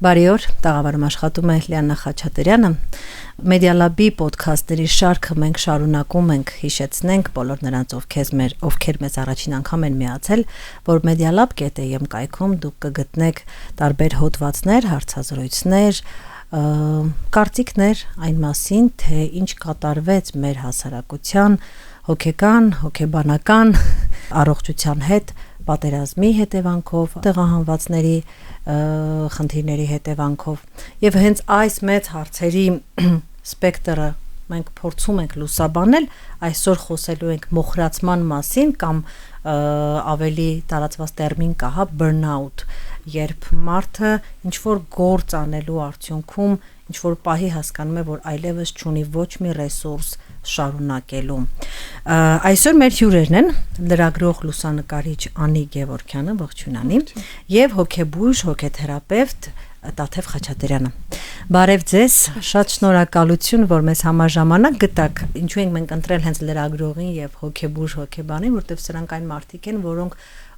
Բարի օր, տաղավարում աշխատում է Լիաննա Խաչատրյանը։ Media Lab-ի ոդքասթերի շարքը մենք շարունակում ենք, հիշեցնենք բոլոր նրանց, ովքեր մեզ առաջին անգամ են միացել, որ medialab.am կայքում դուք կգտնեք տարբեր հոդվածներ, հարցազրույցներ, կարծիքներ այն մասին, թե ինչ կատարվեց մեր հասարակության հոգեկան, հոգեբանական առողջության հետ, պատերազմի հետևանքով, տեղահանվածների խնդիրների հետևանքով եւ հենց այս մեծ հարցերի սպեկտրը մենք փորձում ենք լուսաբանել այսօր խոսելու ենք մոխրացման մասին կամ ավելի տարածված տերմին կա հա burnout երբ մարդը ինչ որ գործ անելու արդյունքում ինչ որ պահի հասկանում է որ այլևս չունի ոչ մի ռեսուրս շարունակելու այսօր մեր հյուրերն են լրագրող լուսանկարիչ Անի Գևորգյանը ողջույն Անի եւ հոգեբույժ հոգեթերապևտ Տաթև Խաչատրյանը բարև ձեզ շատ շնորհակալություն որ մեզ համաժամանակ գտաք ինչու ենք մենք ընտրել հենց լրագրողին եւ հոգեբույժ հոգեբանին որտեղ սրանք այն մարդիկ են որոնք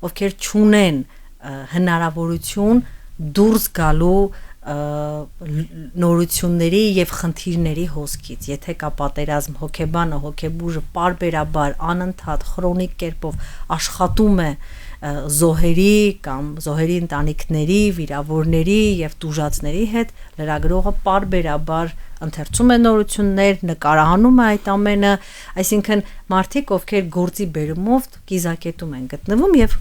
ովքեր չունեն հնարավորություն դուրս գալու նորությունների եւ խնդիրների հոսքից եթե կա պատերազմ հոգեբանը հոգեբույժը պարբերաբար անընդհատ քրոնիկ կերպով աշխատում է զոհերի կամ զոհերի ընտանիքների վիրավորների եւ տուժածների հետ լրագրողը պարբերաբար ընթերցում է նորություններ նկարահանում է այդ ամենը այսինքն մարդիկ ովքեր գործի բերումով կիզակետում են գտնվում եւ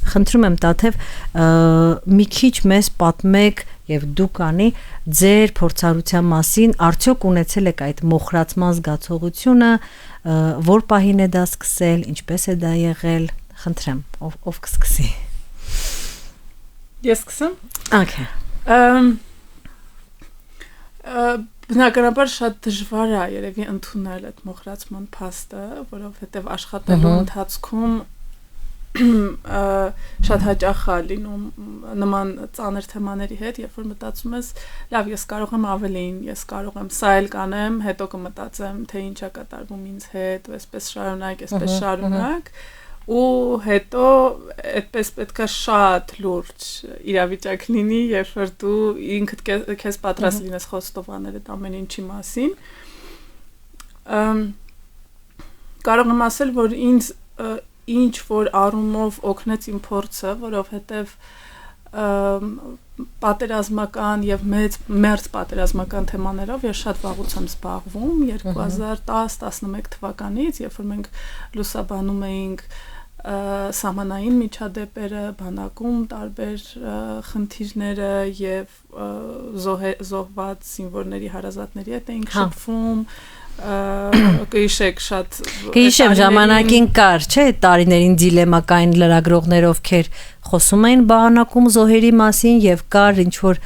խնդրում եմ Տաթև մի քիչ մեզ պատմեք եւ դուք անի ձեր փորձառության մասին արդյոք ունեցել եք այդ մոխրացման զգացողությունը որ պահին է դա սկսել ինչպես է դա եղել խնդրեմ ով կսկսի Ես սկսեմ Okay բնականաբար շատ դժվար է երևի ընդունել այդ մոխրացման փաստը որովհետեւ աշխատելու ընթացքում շատ հաճախ է լինում նման ծանր թեմաների հետ, երբ որ մտածում ես, լավ, ես կարող եմ ավելին, ես կարող եմ սա էլ կանեմ, հետո կմտածեմ, թե ինչ է կատարվում ինձ հետ, այսպես շարունակ, ու հետո այդպես պետք է շատ լուրջ իրավիճակ լինի, երբ որ դու ինքդ քեզ պատրաստ լինես խոստովանել այդ ամեն ինչի մասին։ Կարող եմ ասել, որ ինձ ինչ որ առումով օգնեց իմ փորձը, որովհետև պատերազմական եւ մերձ պատերազմական թեմաներով ես շատ վաղուց եմ զբաղվում 2010-11 թվականից, երբ որ մենք լուսաբանում էինք սահմանային միջադեպերը, բանակում տարբեր խնդիրները եւ զոհված զինվորների հարազատների հետ էինք շփվում կհիշեք շատ Կհիշեմ ժամանակին կար, չէ, տարիներին դիլեմակային լրագրողներ ովքեր խոսում էին բանակում զոհերի մասին եւ կար ինչ որ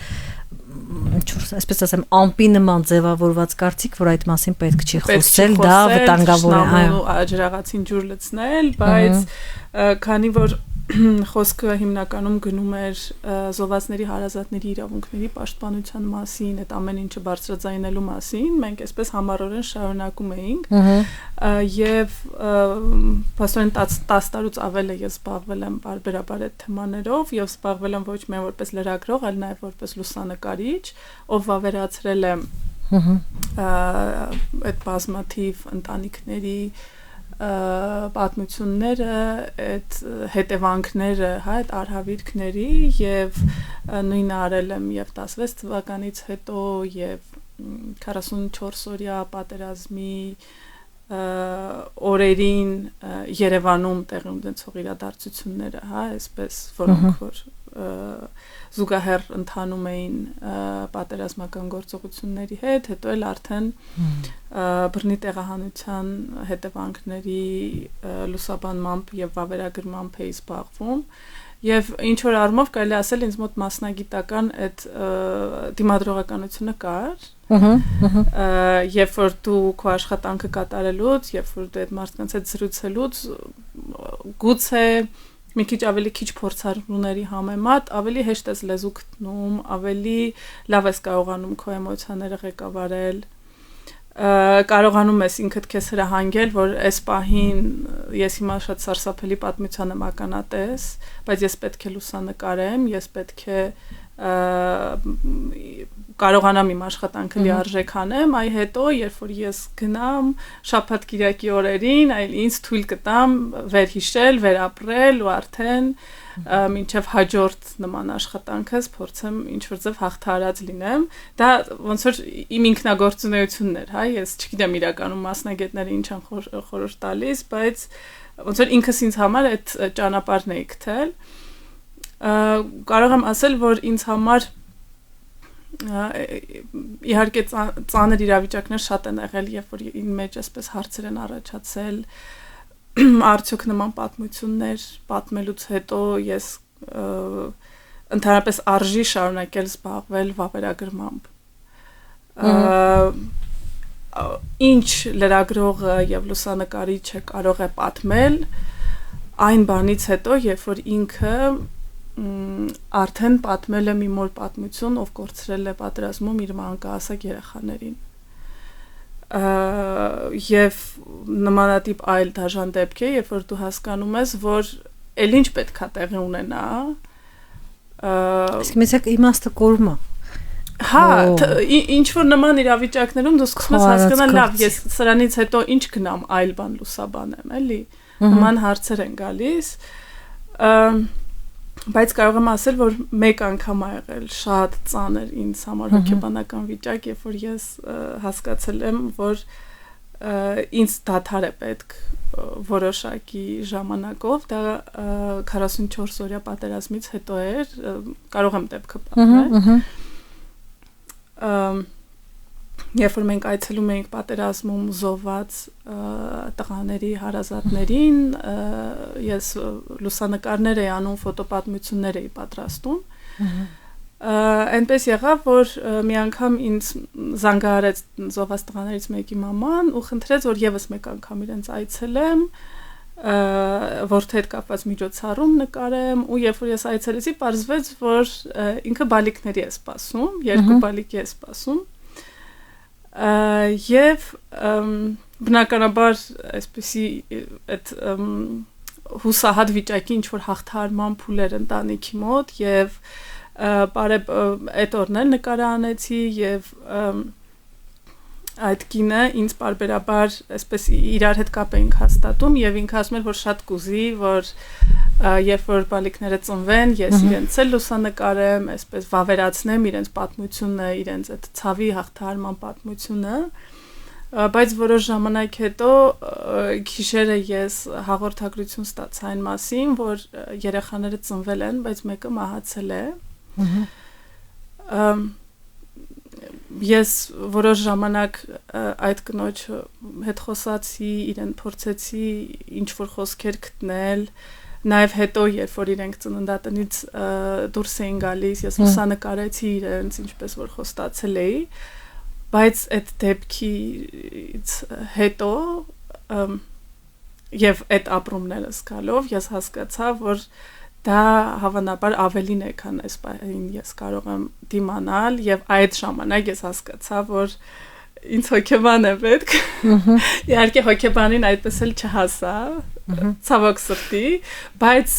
այսպես ասեմ ամպի նման ձևավորված կարծիք, որ այդ մասին պետք չի խոսել, դա վտանգավոր է, այո, աջրաղացին ջուր լցնել, բայց քանի որ խոսքը հիմնականում գնում էր զոհվածների հարազատների իրավունքների պաշտպանության մասին, այդ ամեն ինչը բարձրաձայնելու մասին, մենք այսպես համառորեն շարունակում էինք եւ փաստորեն 10 տարուց ավել է ես զբաղվել եմ բարբերաբար այդ թեմաներով եւ զբաղվել եմ ոչ միայն որպես լրագրող, այլ նաեւ որպես լուսանկարիչ, ով վավերացրել է այդ բազմաթիվ ընտանիքների պատմությունները, այդ հետևանքները, հա, այդ արհավիրքների եւ նույնը արել եմ եւ 16 թվականից հետո եւ 44 օրյա պատերազմի օրերին Երևանում տեղի ունեցող իրադարձությունները, հա, այսպես որոնք որ զուգահեռ ընթանում էին պատերազմական գործողությունների հետ, հետո էլ արդեն բռնի տեղահանության հետևանքների լուսաբանմամբ եւ վավերագրմամբ էի զբաղվում եւ ինչ որ առումով կարելի ասել ինձ մոտ մասնագիտական այդ դիմադրողականությունը կար երբ որ դու քո աշխատանքը կատարելուց երբ որ դու այդ մարդկանց հետ զրուցելուց գուցե մի քիչ ավելի քիչ փորձառուների համեմատ ավելի հեշտ ես լեզու գտնում, ավելի լավ ես կարողանում քո էմոցիաները ղեկավարել, կարողանում ես ինքդ քեզ հրահանգել, որ այս պահին ես հիմա շատ սարսափելի պատմության եմ ականատես, բայց ես պետք է լուսանկարեմ, ես պետք է կարողանամ իմ աշխատանքը լիարժեք անեմ, այ հետո երբ որ ես գնամ շաբաթ կիրակի օրերին, այլ ինձ թույլ կտամ վերհիշել, վերապրել ու արդեն մինչև հաջորդ նման աշխատանքս փորձեմ ինչ-որ ձև հաղթահարած լինեմ։ Դա ոնց որ իմ ինքնագործունեությունն էր, հա, ես չգիտեմ իրականում մասնագետները ինչ են խորհուրդ տալիս, բայց ոնց որ ինքս ինձ համար այդ ճանապարհն էի գտել։ Կարող եմ ասել, որ ինձ համար իհարկե ծանր իրավիճակներ շատ են եղել, երբ որ իմ մեջ այսպես հարցեր են առաջացել, արդյոք նման պատմություններ պատմելուց հետո ես ընդհանրապես արժի շարունակել զբաղվել վավերագրմամբ։ Ինչ լրագրողը եւ լուսանկարիչը կարող է պատմել այն բանից հետո, երբ որ ինքը արդեն պատմել է մի մոր պատմություն, ով կորցրել է պատերազմում իր մանկահասակ երեխաներին։ Եվ նմանատիպ այլ դաժան դեպք է, երբ որ դու հասկանում ես, որ էլ ինչ պետք է տեղի ունենա։ Իսկ մեզ իմաստը կորում է։ Հա, ինչ որ նման իրավիճակներում դու սկսում ես հասկանալ, լավ, ես սրանից հետո ինչ գնամ այլ բան լուսաբանեմ, էլի։ Նման հարցեր են գալիս։ Բայց կարող եմ ասել, որ մեկ անգամ ա եղել շատ ծանր ինձ համար հոգեբանական վիճակ, երբ որ ես հասկացել եմ, որ ինձ դադար է պետք որոշակի ժամանակով, դա 44 օրյա պատերազմից հետո էր, կարող եմ դեպքը պատմել։ Երբ որ մենք այցելում էինք պատերազմում զոհված տղաների հարազատներին, ես լուսանկարներ էի անում, ֆոտոպատմություններ էի պատրաստում։ Այնպես եղավ, որ մի անգամ ինձ զանգահարեց զոհված տղաներից մեկի մաման ու խնդրեց, որ եւս մեկ անգամ իրենց այցելեմ, որթ հետ կապված միջոցառում նկարեմ, ու երբ որ ես այցելեցի, պարզվեց, որ ինքը բալիկների է սպասում, երկու բալիկի է սպասում։ Եվ բնականաբար այսպեսի այդ հուսահատ վիճակի ինչ որ հաղթահարման փուլեր ընտանիքի մոտ եւ բարև այդ օրն էլ նկարը անեցի եւ այդ կինը ինձ բարբերաբար այսպես իրար հետ կապ էինք հաստատում եւ ինքը ասում էր որ շատ կուզի որ երբ որ բալիկները ծնվեն ես իրենց էլ լուսանկարեմ, այսպես վավերացնեմ իրենց պատմությունը, իրենց այդ ցավի հաղթահարման պատմությունը, բայց որոշ ժամանակ հետո գիշերը ես հաղորդագրություն ստացա այն մասին, որ երեխաները ծնվել են, բայց մեկը մահացել է։ Ես որոշ ժամանակ այդ կնոջ հետ խոսացի, իրեն փորձեցի ինչ որ խոսքեր գտնել, նաև հետո երբ որ իրենք ծննդատնից դուրս էին գալիս, ես լուսանկարեցի իրենց, ինչպես որ խոստացել էի, բայց այդ դեպքից հետո եւ այդ ապրումները զգալով ես հասկացա, որ դա հավանաբար ավելին է, քան այս բանին ես կարող եմ դիմանալ եւ այդ ժամանակ ես հասկացա, որ ինձ հոգեբան է պետք։ Իհարկե հոգեբանին այդպես էլ չհասա, ցավոք սրտի, բայց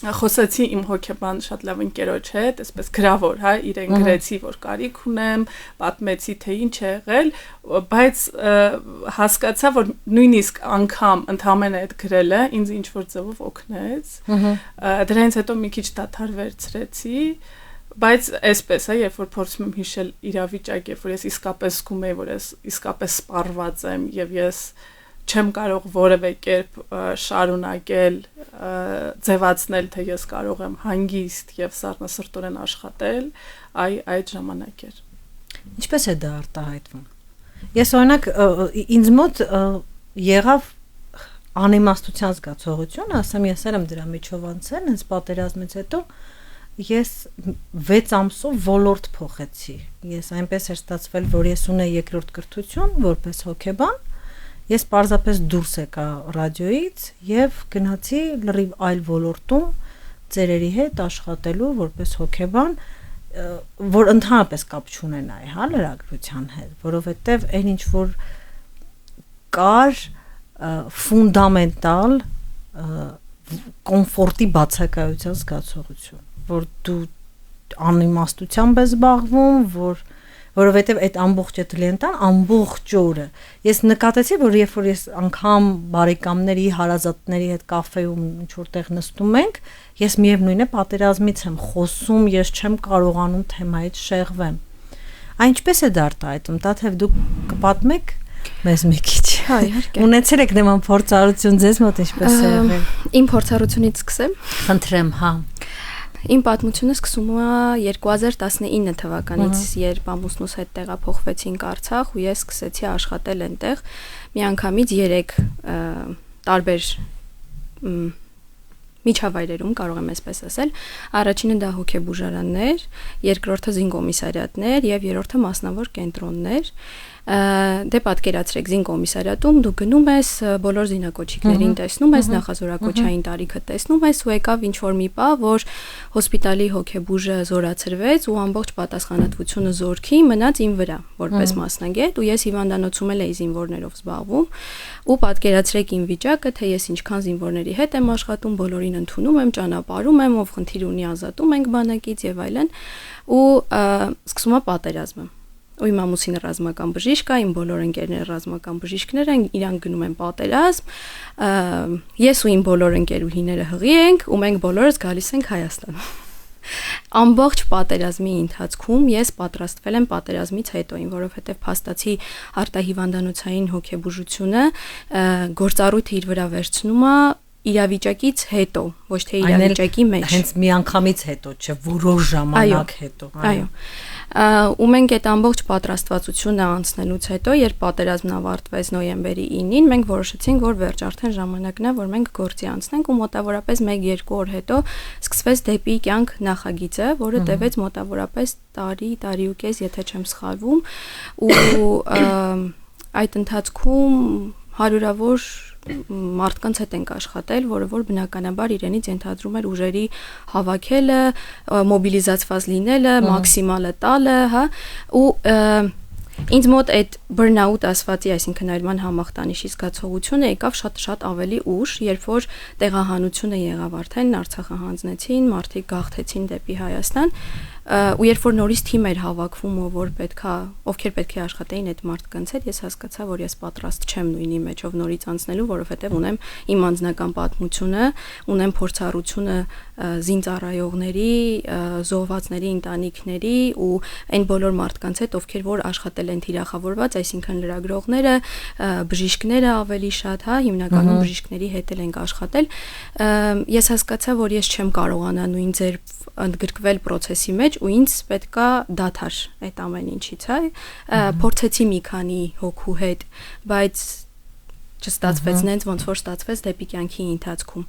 խոսեցի իմ հոգեբան շատ լավ ընկերոջ հետ, այսպես գրավոր, հա, իրեն գրեցի, որ կարիք ունեմ, պատմեցի թե ինչ է եղել, բայց հասկացա, որ նույնիսկ անգամ ընդհանրապես այդ գրելը ինձ ինչ որ ձևով օգնեց։ Դրանից հետո մի քիչ դադար վերցրեցի, բայց այսպես է, երբ որ փորձում եմ հիշել իրավիճակ, երբ որ ես իսկապես զգում եմ, որ ես իսկապես սպառված եմ եւ ես չեմ կարող որևէ կերպ շարունակել ձևացնել, թե ես կարող եմ հանգիստ եւ սառնասրտորեն աշխատել, այդ ժամանակ էր։ Ինչպես է դա արտահայտվում։ Ես օրինակ ինձ մոտ եղավ անիմաստության զգացողություն, ասեմ, ես եմ դրա միջով անցել, հենց պատերազմից հետո ես 6 ամսով ոլորտ փոխեցի։ Ես այնպես էր ստացվել, որ ես ունեի երկրորդ կրթություն որպես հոգեբան, ես պարզապես դուրս եկա ռադիոից եւ գնացի լրիվ այլ ոլորտում ծերերի հետ աշխատելու որպես հոգեբան, որ ընդհանրապես կապ չունենայի, հա, լրագրության հետ, որովհետեւ այն ինչ որ կար ֆունդամենտալ կոմֆորտի բացակայության զգացողություն։ որ դու անիմաստությամբ ես զբաղվում, որովհետև այդ ամբողջ լենտան ամբողջ օրը ես նկատեցի, որ երբ որ ես անգամ բարեկամների, հարազատների հետ կաֆեում ինչ որտեղ նստում ենք, ես միևնույն է պատերազմից եմ խոսում, ես չեմ կարողանում թեմայից շեղվեմ։ Ինչպես է դարտահայտում, Տաթև դուք կպատմեք մեզ մի քիչ։ Հա, իհարկե։ Ունեցել եք նման փորձառություն ձեզ մոտ ինչպես է եղել։ Իմ փորձառությունից սկսեմ։ Խնդրեմ, հա։ Իմ պատմությունը սկսում է 2019 թվականից, երբ ամուսնուս հետ տեղափոխվեցինք Արցախ ու ես սկսեցի աշխատել այնտեղ միանգամից 3 տարբեր միջավայրերում, կարող եմ այսպես ասել։ Առաջինը դա հոգեբուժարաններ, երկրորդը զինկոմիսարիատներ եւ երրորդը մասնավոր կենտրոններ։ Դե պատկերացրեք զինկոմիսարիատում դու գնում ես, բոլոր զինակոչիկներին տեսնում ես, նախազորակոչային տարիքը տեսնում ես ու եկավ ինչ որ մի պա, որ հոսպիտալի հոգեբուժը զորացրվեց ու ամբողջ պատասխանատվությունը զորքի մնաց իմ վրա որպես մասնագետ ու ես հիվանդանոցում էի զինվորներով զբաղվում ու պատկերացրեք իմ վիճակը, թե ես ինչքան զինվորների հետ եմ աշխատում, բոլորին ընդունում եմ, ճանապարհում եմ, ով խնդիր ունի ազատում ենք բանակից եւ այլն ու սկսում է պատերազմը։ Ու իմ ամուսինը ռազմական բժիշկ է, իմ բոլոր ընկերները ռազմական բժիշկներ են, իրանք գնում են պատերազմ, ես ու իմ բոլոր ընկերուհիները հղի ենք ու մենք բոլորս գալիս ենք Հայաստան։ Ամբողջ պատերազմի ընթացքում ես պատրաստվել եմ պատերազմից հետո, որովհետև փաստացի արտահիվանդանոցային հոգեբուժությունը գործառույթը իր վրա վերցնում է իրավիճակից հետո, ոչ թե իրավիճակի մեջ։ Հենց միանգամից հետո, չէ, որոշ ժամանակ հետո։ Այո։ Ու մենք այդ ամբողջ պատրաստվածությունը անցնելուց հետո, երբ պատերազմն ավարտվեց նոյեմբերի 9-ին, մենք որոշեցինք, որ վերջ արդեն ժամանակն է, որ մենք գործի անցնենք ու մոտավորապես 1-2 օր հետո սկսվեց դեպի կյանք նախագիծը, որը տևեց մոտավորապես տարի ու կես, եթե չեմ սխալվում, ու այդ ընթացքում հարյուրավոր մարդկանց հետ ենք աշխատել, որը որ բնականաբար իրենից ենթադրում էր ուժերի հավաքելը, մոբիլիզացված լինելը, մաքսիմալը տալը, հա, ու ինձ մոտ այդ burnout ասվածի, այսինքն այրման համախտանիշի զգացողությունը եկավ շատ ավելի ուշ, երբ որ տեղահանությունը եղավ արդեն, Արցախը հանձնեցին, մարդիկ գաղթեցին դեպի Հայաստան, ու երբ որ նորից թիմ էր հավաքվում, ովքեր պետք է աշխատեին այդ մարդկանց հետ, ես հասկացա, որ ես պատրաստ չեմ նույնի մեջով նորից անցնելու, որովհետև ունեմ իմ անձնական պատմությունը, ունեմ փորձառությունը զինծառայողների, զոհվածների ընտանիքների ու այն բոլոր մարդկանց հետ, ովքեր որ աշխատել են թիրախավորված, այսինքն լրագրողները, բժիշկները ավելի շատ, հա, հիմնականում բժիշկների հետ ենք աշխատել։ Ես հասկացա, որ ես չեմ կարողանա նույն ձեր ընդգրկվել process-ի մեջ ու ինձ պետքա դադար այդ ամեն ինչից, հա, փորձեցի մի քանի հոգու հետ, բայց չստացվեց նենց ոնց որ ստացվեց դեպի կյանքի ընթացքում։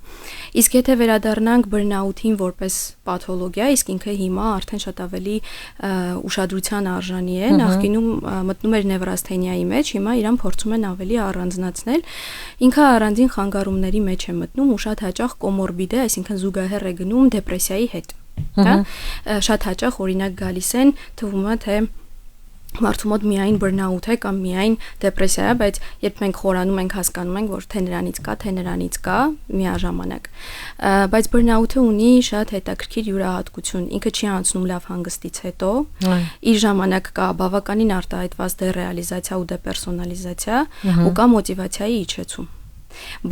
Իսկ եթե վերադառնանք բրնաութին որպես պաթոլոգիա, իսկ ինքը հիմա արդեն շատ ավելի ուշադրության արժանի է, նախկինում մտնում էր նևրասթենիայի մեջ, հիմա իրան փորձում են ավելի առանձնացնել։ Ինքը առանձին խանգարումների մեջ է մտնում ու շատ հաճախ կոմորբիդ է, այսինքն զուգահեռ է գնում դեպրեսիայի հետ։ Հա, շատ հաճախ օրինակ գալիս են, թվում է թե մարդու մոտ միայն բրնաութ է կամ միայն դեպրեսիա է, բայց երբ մենք խորանում ենք, հասկանում ենք, որ թե նրանից կա միաժամանակ։ Բայց բրնաութը ունի շատ հետաքրքիր յուրահատկություն, ինքը չի անցնում լավ հանգստից հետո, իր ժամանակ կա բավականին արտահայտված դերեալիզացիա ու դեպերսոնալիզացիա ու կա մոտիվացիայի իջեցում։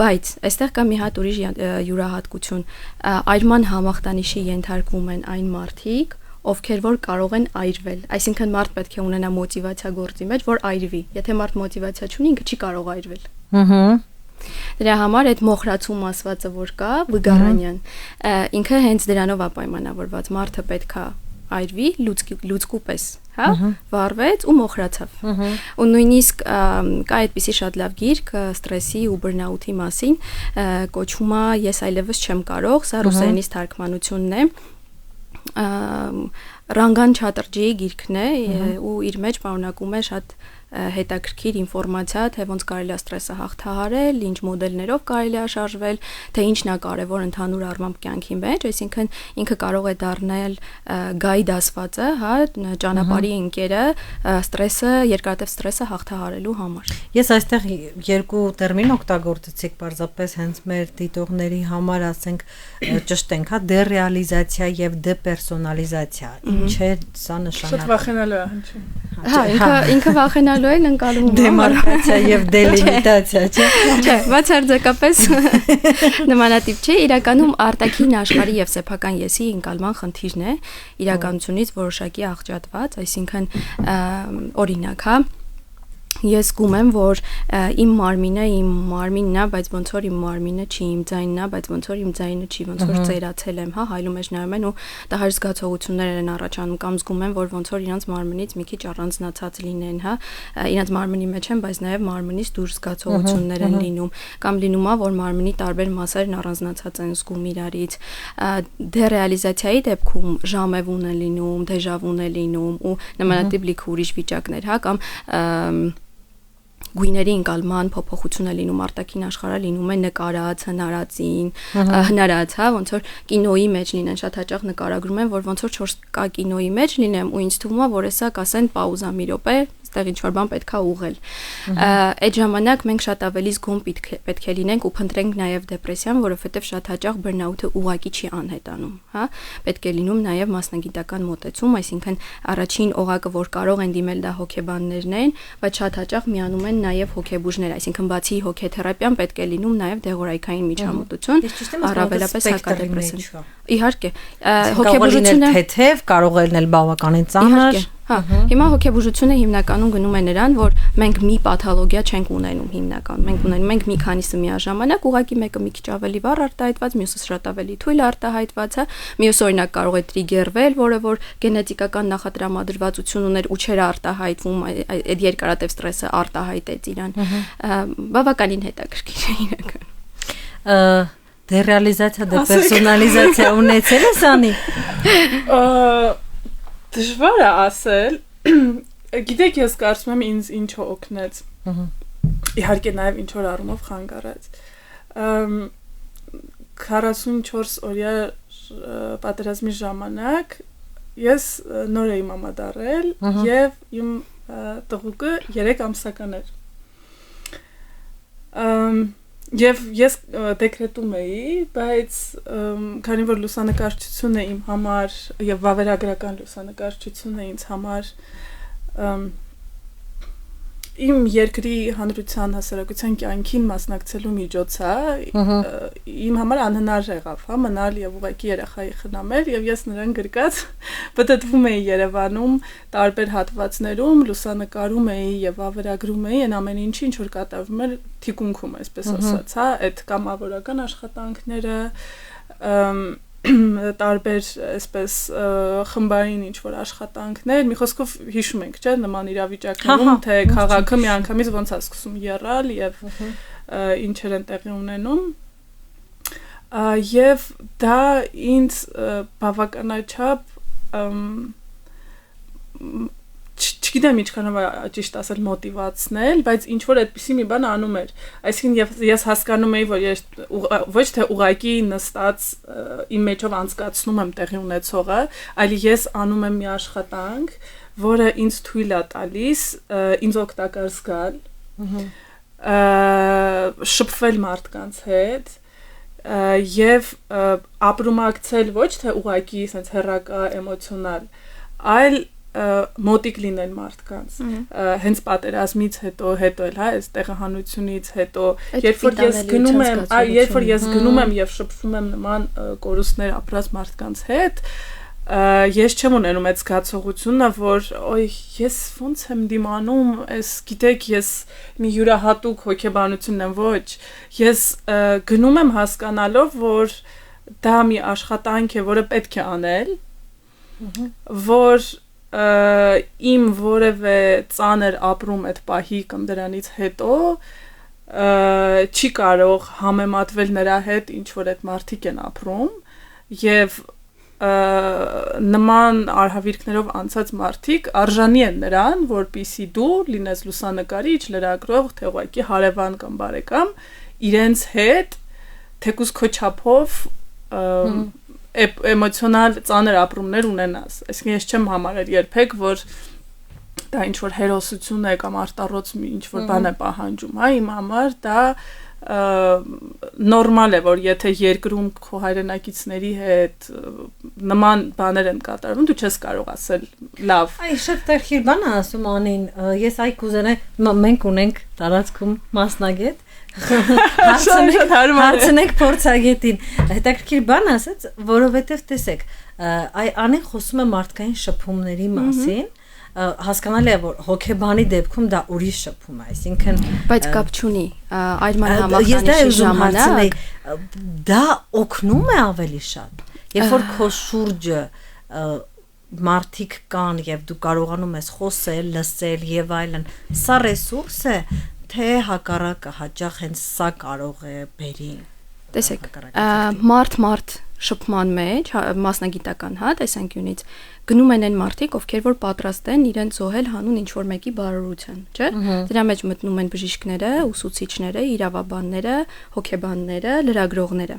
Բայց այստեղ կա մի հատ ուրիշ յուրահատկություն, այրման համախտանիշի ենթարկվում են այն մարդիկ, ովքեր որ կարող են այրվել, այսինքն մարդ պետք է ունենա մոտիվացիա գործի մեջ, որ այրվի։ Եթե մարդ մոտիվացիա չունի, ինքը չի կարող այրվել։ Դրա համար այդ մոխրացում ասվածը որ կա, Բուգարանյան, ինքը հենց դրանով է պայմանավորված, մարդը պետքա այրվի լուծկու պես, հա, վառվեց ու մոխրացավ։ Ու նույնիսկ կա այդպիսի շատ լավ գիրք ստրեսի ու բրնաութի մասին, կոչվում է Ես այլևս չեմ կարող, սա ռուսերենից թարգմանությունն է, Ռանգան Չատրջիի գիրքն է ու իր մեջ պարունակում է շատ հետաքրքիր ինֆորմացիա, թե ոնց կարելի է ստրեսը հաղթահարել, ինչ մոդելներով կարելի է շարժվել, թե ինչն է կարևոր ընդհանուր առմամբ կյանքի մեջ, այսինքն ինքը կարող է դառնալ գայդ ասվածը, հա, ճանապարհի ընկերը ստրեսը, երկարատև ստրեսը հաղթահարելու համար։ Ես այստեղ երկու տերմին օգտագործեցիք պարզապես հենց մեր դիտողների համար, ասենք, ճշտենք, հա, դերեալիզացիա եւ դեպերսոնալիզացիա։ Ինչ է սա նշանակում։ Շատ վախենալու է հնչում։ Հա, ինքը վախենալու է ընկալում դեմարկացիա եւ դելիմիտացիա, չէ՞։ Չէ, բացարձակապես նմանատիպ չէ, իրականում արտաքին աշխարհի եւ սեփական եսի ընկալման խնդիրն է, իրականությունից որոշակի աղճատված, այսինքն օրինակ, հա, ես զգում եմ, որ իմ մարմինն է, բայց ոնց որ իմ մարմինը չի, իմ ձայնն է, բայց ոնց որ իմ ձայնը չի, ոնց որ ծերացել եմ, հա, հայլու մեջ նայում են ու տահար զգացողություններ են առաջանում կամ զգում եմ, որ ոնց որ իրանց մարմնից մի քիչ առանձնացած լինեն, հա, իրանց մարմնի մեջ են, բայց նաև մարմնից դուրս զգացողություններ են լինում, կամ լինում է, որ մարմնի տարբեր մասերն առանձնացած են զգում իրարից։ Դերեալիզացիայի դեպքում ժամևուն է լինում, դեժավուն է լինում ու նմանատիպ լիքը ուրիշ վիճակներ, հա, կամ գույների ընկալման փոփոխություն է լինում արտաքին աշխարհը լինում է նկարած, հնարած, հա, ոնց որ կինոյի մեջ լինեն, շատ հաճախ նկարագրում են, որ ոնց որ 4K կինոյի մեջ լինեմ ու ինձ թվում է, որ հեսա կասեն պաուզա մի րոպե, այստեղ ինչ-որ բան պետք է ուղղել։ Այդ ժամանակ մենք շատ ավելի զգոն պետք է լինենք ու փնտրենք նաև դեպրեսիան, որովհետև շատ հաճախ բըրնաութը ուղղակի չի անհետանում, հա։ Պետք է լինում նաև մասնագիտական մոտեցում, այսինքն առաջին օղակը, որ կարող են դիմել դա հոգեբաններն են, բայց շատ հաճախ միանում են նաև հոգեբուժներ, այսինքն բացի հոգեթերապիան պետք է լինում նաև դեղորայքային միջամտություն, առավելապես հակադեպրեսիվ։ Իհարկե, հոգեբուժությունը թեթև կարող է լինել բավականին ծանր։ Հա, հիմա հոգեբուժությունը հիմնականում գնում է նրան, որ մենք մի պաթոլոգիա չենք ունենում հիմնականում։ Մենք մի քանիսը միաժամանակ, ուղղակի մեկը մի քիչ ավելի վառ արտահայտված, մյուսը շատ ավելի թույլ արտահայտված, հա։ Մյուսը օրինակ կարող է տրիգերվել, որը որ գենետիկական նախատրամադրվածություն ուներ ու չէր արտահայտվում, այդ երկարատև ստրեսը արտահայտեց իրան։ Բավականին հետաքրքիր է իրական։ Դերեալիզացիա, դեպերսոնալիզացիա ունեցել ես անի։ Դժվար է ասել, գիտեք, ես կարծում եմ ինձ ինչը օգնեց։ Իհարկե նաև ինչ որ առումով խանգարեց։ 44 օրյա պատերազմի ժամանակ ես նոր էի մամա դառել եւ իմ տղուկը 3 ամսական էր։ Եվ ես դեկրետում էի, բայց քանի որ լուսանկարչությունը իմ համար եւ վավերագրական լուսանկարչությունը ինձ համար իմ երկրի հանրության հասարակության կյանքին մասնակցելու միջոց է, իմ համար անհնար եղավ, հա, մնալ եւ ուղղակի երեխայի խնամել եւ ես նրան գրկած պատտվում էի Երևանում տարբեր հատվածներում, լուսանկարում էի եւ վավերագրում էի այն ամեն ինչի, ինչ որ կատարվում էր թիկունքում, այսպես ասած, հա, այդ կամավորական աշխատանքները, տարբեր այսպես խմբային ինչ որ աշխատանքներ, մի խոսքով հիշում ենք, չէ՞, նման իրավիճակներում, թե քաղաքը միանգամից ոնց է սկսում եռալ եւ ինչեր են տեղի ունենում։ Եվ դա ինձ բավականաչափ չգիտեմ ինչքանով ճիշտ ասել մոտիվացնել, բայց ինչ որ այդպիսի մի բան անում էր։ Այսինքն ես հասկանում էի, որ ես ոչ թե ուղակի նստած իմ մեջով անցկացնում եմ տեղի ունեցողը, այլ ես անում եմ մի աշխատանք, որը ինձ թույլ է տալիս ինձ օգտակար զգալ, շփվել մարդկանց հետ եւ ապրումակցել ոչ թե ուղակի sense հերակա էմոցիոնալ, այլ մոտիկ լինել մարդկանց հենց պատերազմից հետո էլ հա այս տեղահանությունից հետո երբ որ ես գնում եմ եւ շփվում եմ նման կորուստներ ապրած մարդկանց հետ ես չեմ ունենում այդ զգացողությունը որ օй ես ոնց եմ դիմանում այս գիտեք ես մի յուրահատուկ հոգեբանություն եմ ոչ ես գնում եմ հասկանալով որ դա մի աշխատանք է որը պետք է անել որ իմ որևէ ծանր ապրում այդ պահի կամ դրանից հետո չի կարող համեմատվել նրա հետ ինչ որ այդ մարդիկ են ապրում եւ նման արհավիրքներով անցած մարդիկ արժանի են նրան, որպիսի դու լինես լուսանկարիչ, լրագրող, թե ուղղակի հարևան կամ բարեկամ, իրենց հետ թեկուզ քո չափով էմոցիոնալ ծանր ապրումներ ունենաս։ Այսինքն ես չեմ համարել երբեք, որ դա ինչ որ հերոսություն է կամ արտառոց ինչ որ բան է պահանջում, հա, իմ համար դա նորմալ է, որ եթե երկրում քո հայրենակիցների հետ նման բաներ են կատարվում, դու չես կարող ասել լավ։ Այ շատ տերխիր բան է ասում Անին, ես այ կուզենայի մենք ունենք տարածքում մասնագետ հարցնենք փորձագետին, հետաքրքիր բան ասաց, որովհետև տեսեք, Անին խոսում է մարդկային շփումների մասին, հասկանալի է, որ հոգեբանի դեպքում դա ուրիշ շփում է, այսինքն բայց կապ չունի այրման համախտանիշի ժամանակ դա օգնում է ավելի շատ, երբ որ քո շուրջը մարդիկ կան եւ դու կարողանում ես խոսել, լսել եւ այլն, սա ռեսուրս է, թե հակառակը հաճախ հենց սա կարող է բերի։ Տեսեք, մարդ շփման մեջ, մասնագիտական, հա, տեսանկյունից գնում են այն մարդիկ, ովքեր որ պատրաստ են իրենց զոհել հանուն ինչ որ մեկի բարօրության, չէ՞։ Դրա մեջ մտնում են բժիշկները, ուսուցիչները, իրավաբանները, հոգեբանները, լրագրողները։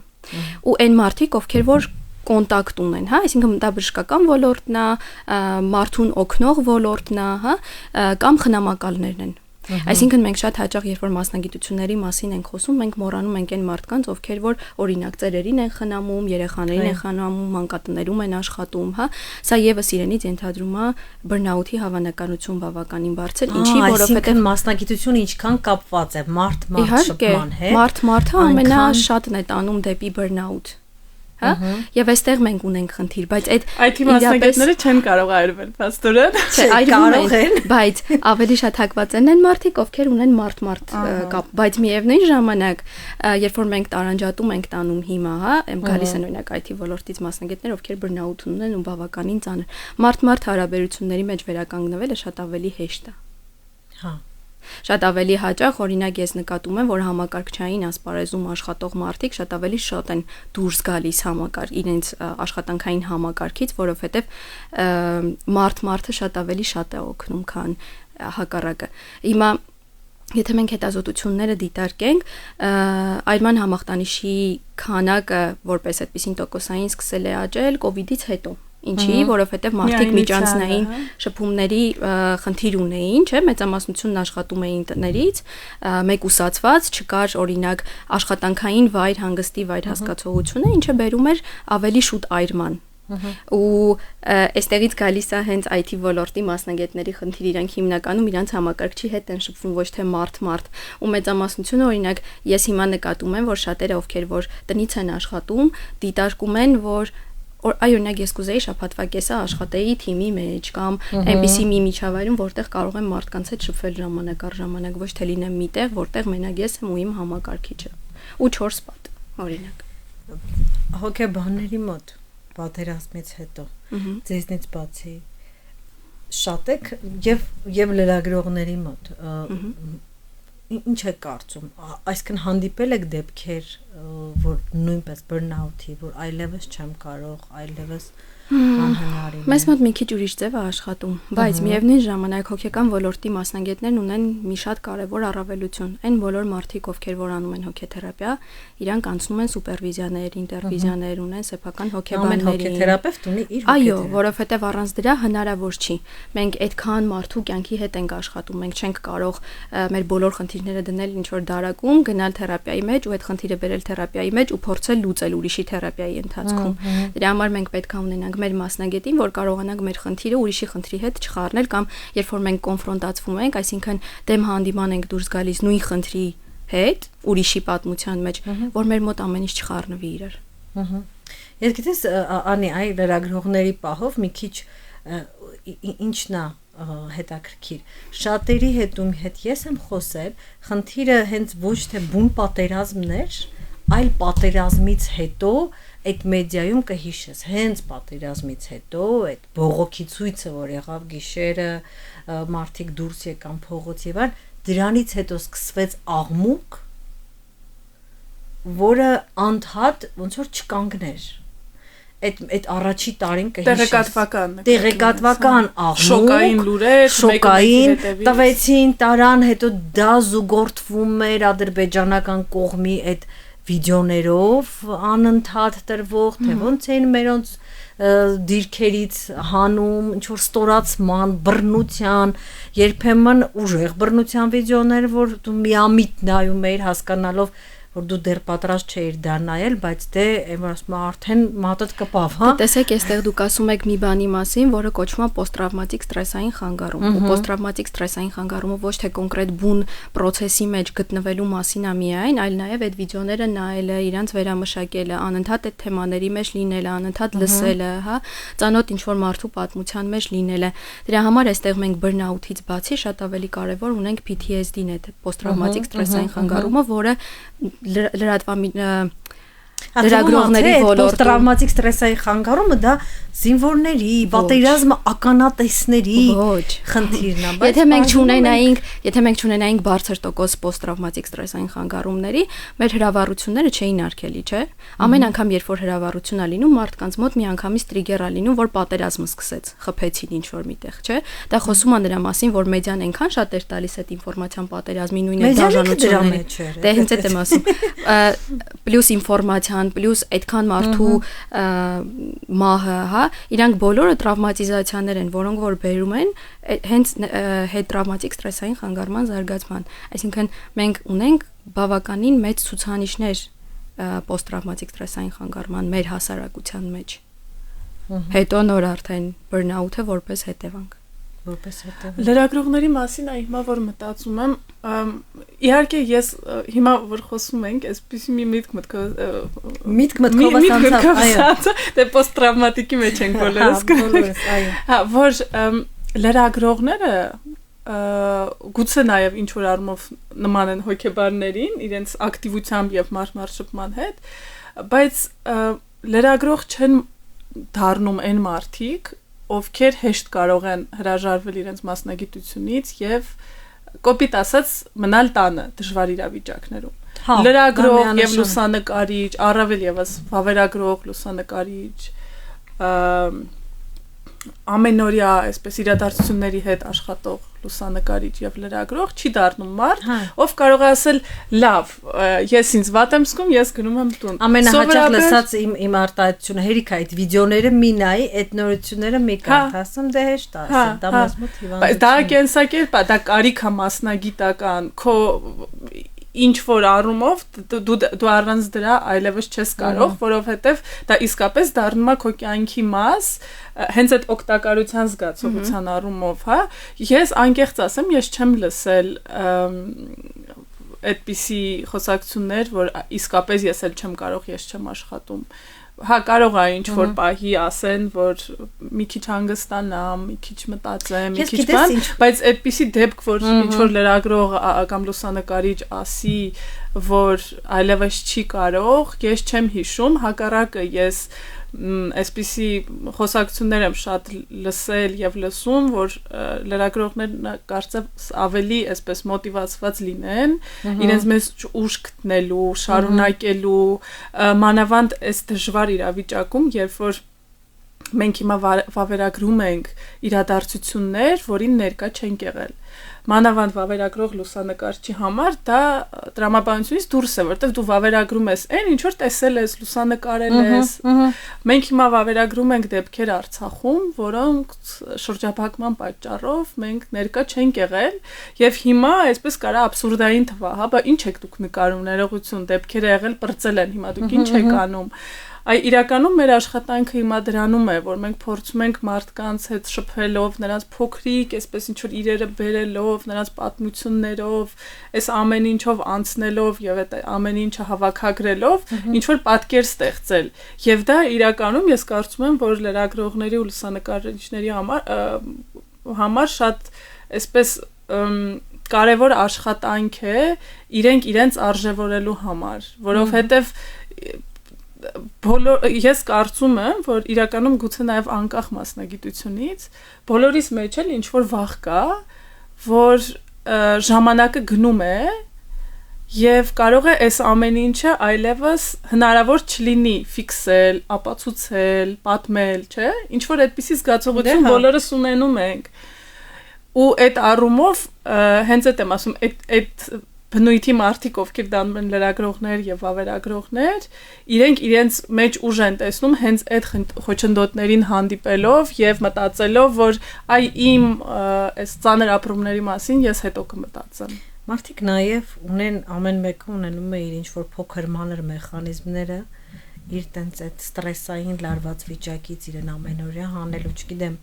Ու այն մարդիկ, ովքեր որ կոնտակտ ունեն, հա, այսինքն դա բժշկական ոլորտն է, մարդուն օգնող ոլորտն է, հա, կամ խնամակալներն են։ Այսինքն մենք շատ հաճախ երբ որ մասնագիտությունների մասին ենք խոսում, մենք մոռանում ենք այն մարդկանց, ովքեր որ օրինակ ծերերին են խնամում, երեխաներին են խնամում, մանկատներում են աշխատում, հա, սա եւս իրենից ենթադրում է բռնաութի հավանականություն բավականին բարձր, ինչի որովհետեւ մասնագիտությունը ինչքան կապված է մարդ շփման հետ, մարդը ամենաշատն է տանում դեպի բռնաութ։ Հա, եւ այստեղ մենք ունենք խնդիր, բայց այդ մասնագետները չեն կարող այրվել, փաստորեն։ Չէ, կարող են, բայց ավելի շատ հակված են այն մարդիկ, ովքեր ունեն մարդ կապ, բայց միևնույն ժամանակ, երբ որ մենք տարանջատում ենք տանում հիմա, հա, գալիս են օրինակ IT ոլորտից մասնագետներ, ովքեր բռնաութ ունեն ու բավականին ծանր։ Մարդ հարաբերությունների մեջ վերականգնվելը շատ ավելի հեշտ է։ Հա։ Շատ ավելի հաճախ, օրինակ ես նկատում եմ, որ համակարգչային ասպարեզում աշխատող մարդիկ շատ ավելի շատ են դուրս գալիս իրենց աշխատանքային համակարգից, որովհետև մարդը շատ ավելի շատ է օգնում, քան հակառակը։ Հիմա եթե մենք հետազոտությունները դիտարկենք, այրման համախտանիշի քանակը որպես այդպիսին տոկոսային սկսել է աճել կոവിഡ്ից հետո։ Ինչի, որովհետև մարդիկ միջանցնային շփումների խնդիր ունեին, չէ՞, մեծամասնությունն աշխատում էին տներից, մեկուսացված, չկար օրինակ աշխատանքային վայր, հանգստի վայր հասկացողությունը, ինչը բերում էր ավելի շուտ այրման։ Ու այստեղից գալիս է հենց IT ոլորտի մասնագետների խնդիր, իրանք հիմնականում իրանց համակարգչի հետ են շփվում, ոչ թե մարդ, ու մեծամասնությունը օրինակ ես հիմա նկատում եմ, որ շատերը ովքեր որ տնից են աշխատում, դիտարկում են, որ օրինակ ես կուզեի շաբաթվա կեսը աշխատեի թիմի մեջ կամ այնպիսի մի միջավայրում, որտեղ կարող եմ մարդկանց հետ շփվել ժամանակ առ ժամանակ, ոչ թե լինեմ միտեղ, որտեղ մենակ ես եմ ու իմ համակարգիչը ու 4 պատ, օրինակ։ Հոգեբանների մոտ պատերազմից հետո ձեզնից բացի շատ եք եւ լրագրողների մոտ ինչ է կարծում, այսքան հանդիպել եք դեպքեր, որ նույնպես բռնաութի, որ այլևս չեմ կարող, այլևս անհնարին է։ Մեզ մոտ մի քիչ ուրիշ ձև է աշխատում, բայց միևնույն ժամանակ հոգեկան ոլորտի մասնագետներն ունեն մի շատ կարևոր առավելություն։ Այն բոլոր մարդիկ, ովքեր որ անում են հոգեթերապիա, իրանք անցնում են սուպերվիզիաներ, ինտերվիզիաներ ունեն սեփական հոգեբանների։ Հոգեթերապևտ ունի իր հոգեթերապևտ։ Այո, որովհետև առանց դրա հնարավոր չի։ Մենք այդքան մարդու կյանքի հետ ենք աշխատում, մենք չենք կարող մեր բոլոր խնդիրները դնել ինչ որ դարակում, գնալ թերապիայի մեջ ու այդ խնդիրը բերել թերապիայի մեջ ու փորձել լուծել ուրիշի թերապիայի ընթացքում։ Դրա համար մենք պետք է ունենանք մեր մասնագետին, որ կարողանանք մեր խնդիրը ուրիշի խնդրի հետ չխառնել կամ երբ որ մենք կոնֆրոնտացվում ենք, այսինքն դեմ հանդիման ենք դուրս գալիս նույն խնդրի հետ, ուրիշի պատմության մեջ, որ մեր մոտ ամեն ինչ չխառնվի իրար։ Ես գիտես, Անի, այ լրագրողների պահով մի քիչ ինչն է հետաքրքիր։ Շատերի հետ ես եմ խոսել, խնդիրը հենց ոչ թե բուն պատերազմներ, այլ պատերազմից հետո այդ մեդիայում կհիշես, հենց պատերազմից հետո այդ բողոքի ցույցը, որ եղավ գիշերը, մարդիկ դուրս եկան փողոց եւ այլն, դրանից հետո սկսվեց աղմուկ, որը անդադ ոնց որ չկանգներ։ այդ առաջի տարին տեղեկատվական աղմուկ, շոկային լուրեր, շոկային տվեցին, տարան, հետո դա զուգորդվում էր ադրբեջանական կողմի այդ վիդեոներով անընդհատ տրվող, թե ոնց էին մերոնց դիրքերից հանում, ինչ որ ստորացման, բռնության, երբեմն ուժեղ բռնության վիդեոներ, որ դու միամիտ նայում էիր հասկանալով որ դու դեռ պատրաստ չէիր դա նայել, բայց դե ասում արդեն մատդ կպավ, հա։ Տեսեք, այստեղ դուք ասում եք մի բանի մասին, որը կոչվում է պոստ-տրավմատիկ ստրեսային խանգարում։ Ու պոստ-տրավմատիկ ստրեսային խանգարումը ոչ թե կոնկրետ բուն process-ի մեջ գտնվելու մասին է միայն, այլ նաև այդ վիդեոները նայելը, իրանց վերամշակելը, անընդհատ այդ թեմաների մեջ լինելը, անընդհատ լսելը, հա, ծանոթ ինչ-որ մարդու պատմության մեջ լինելը։ Դրա համար այստեղ մենք burnout-ից բացի շատ ավելի կարևոր ունենք PTSD-ն, այդ պոստ-տրավմատիկ ստրեսային խանգարումը, որը լրագրողների ոլորտում տրավմատիկ ստրեսային խանգարումը դա զինվորների, պատերազմը ականատեսների խնդիրն է, բայց եթե մենք չունենայինք բարձր տոկոս պոստ-տրավմատիկ ստրեսային խանգարումների, մեր հրավառությունները չէին արգելի, չէ՞։ Ամեն անգամ, երբ որ հրավառություն է լինում, մարդկանց մոտ միանգամից տրիգեր է լինում, որ պատերազմը սկսեց, խփեցին ինչ-որ միտեղ, չէ՞։ Դա խոսում է նրա մասին, որ մեդիան այնքան շատ էր տալիս այդ ինֆորմացիան պատերազմի նույն դաշնությունների։ Դե հենց այդ եմ ասում։ Պլյուս ինֆորմացիան, պլյուս այդքան մարդու մահը, հա, իրանք բոլորը տրավմատիզացիաներ են, որոնք որ բերում են հենց հետտրավմատիկ ստրեսային խանգարման զարգացման։ Այսինքն մենք ունենք բավականին մեծ ցուցանիշներ պոստ-տրավմատիկ ստրեսային խանգարման մեր հասարակության մեջ։ Հետո նոր արդեն burnout-ը որպես հետևանք։ Լրագրողների մասին հիմա որ մտածում եմ, իհարկե ես հիմա որ խոսում ենք, այսպեսի մի միտքով ասացա, դե պոստ-տրավմատիկի մեջ ենք բոլորս, հա, որ լրագրողները գուցե նաև ինչ որ առումով նման են հոգեբաններին, իրենց ակտիվությամբ եւ մարդ շփման հետ, բայց լրագրող չեն դառնում այն մարդիկ, ովքեր հեշտ կարող են հրաժարվել իրենց մասնագիտությունից եւ կոպիտ ասած մնալ տանը դժվար իրավիճակներում։ Լրագրող եւ լուսանկարիչ, առավել եւս վավերագրող, լուսանկարիչ, ամենօրյա այսպես իրադարձությունների հետ աշխատող լուսանկարիչ եւ լրագրող չի դառնում մարդ, ով կարող է ասել լավ, ես ինձ վատ եմ զգում, ես գնում եմ տուն։ Ամենահաճախ լսած իմ արտահայտությունը հերիք է այդ վիդեոները մի նայի, այդ նորությունները մի կարդասեմ, դե հեշտ է, դա մեզ մոտ հիվանդություն։ Բայց դա կենսակերպ է, դա կարիք է մասնագիտական, քո ինչ որ առումով դու առանց դրա այլևս չես կարող, որովհետև դա իսկապես դառնում է քո կյանքի մաս, հենց այդ օգտակարության զգացողության առումով, հա։ Ես անկեղծ ասեմ, ես չեմ լսել այդպիսի խոսակցություններ, որ իսկապես ես էլ չեմ կարող, ես չեմ աշխատում։ Հա, կարող է ինչ որ պահի ասեն, որ մի քիչ հանգստանամ, մի քիչ մտածեմ, մի քիչ բան, բայց այդպիսի դեպք, որ ինչ որ լրագրող կամ լուսանկարիչ ասի, որ այլևս չի կարող, ես չեմ հիշում, հակառակը ես այսպիսի խոսակցություններ եմ շատ լսել եւ լսում, որ լրագրողներն կարծեմ ավելի այսպես մոտիվացված լինեն, իրենց մեծ ուժ գտնելու, շարունակելու, մանավանդ այս դժվար իրավիճակում, երբ որ մենք հիմա վավերագրում ենք իրադարձություններ, որին ներկա չենք եղել։ Մանավանդ վավերագրող լուսանկարչի համար դա տրամաբանությունից դուրս է, որտեղ դու վավերագրում ես այն, ինչ որ տեսել ես, լուսանկարել ես։ Մենք հիմա վավերագրում ենք դեպքեր Արցախում, որոնք շրջափակման պատճառով մենք ներկա չենք եղել, եւ հիմա այսպես կարա աբսուրդային թվա, հա, բա ինչ եք դուք նկարում, ներողություն, դեպքերը եղել, բրծել են, հիմա դուք ինչ եք անում։ Իրականում մեր աշխատանքը հիմա դրանում է, որ մենք փորձում ենք մարդկանց հետ շփվելով, նրանց փոքրիկ, այսպես ինչ որ իրերը բերելով, նրանց պատմություններով, այս ամեն ինչով անցնելով եւ այդ ամեն ինչը հավաքագրելով, ինչ որ պատկեր ստեղծել։ Եվ դա իրականում ես կարծում եմ, որ լրագրողների ու լուսանկարիչների համար շատ այսպես կարևոր աշխատանք է իրենց արժևորելու համար, որովհետեւ ես կարծում եմ, որ իրականում գուցե նաև անկախ մասնագիտությունից բոլորիս մեջ էլ ինչ որ վախ կա, որ ժամանակը գնում է Եվ կարող է այս ամեն ինչը այլևս հնարավոր չլինի ֆիքսել, ապացուցել, պատմել, չէ՞։ Ինչ որ այդպիսի զգացողություն բոլորս ունենում ենք։ Ու այդ առումով հենց այդ եմ ասում, այդ բնույթի մարդիկ, ովքեր դառնում են լրագրողներ եւ վավերագրողներ, իրենց մեջ ուժ են տեսնում հենց այդ խոչընդոտներին հանդիպելով եւ մտածելով, որ այ իմ այս ծանր ապրումների մասին ես հետո կմտածեմ։ Մարդիկ նաև ունեն ամեն մեկը ունենում է իր ինչ-որ փոքր մանր մեխանիզմները, իր տենց այդ ստրեսային լարված վիճակից իրեն ամենօրյա հանելու, չգիտեմ,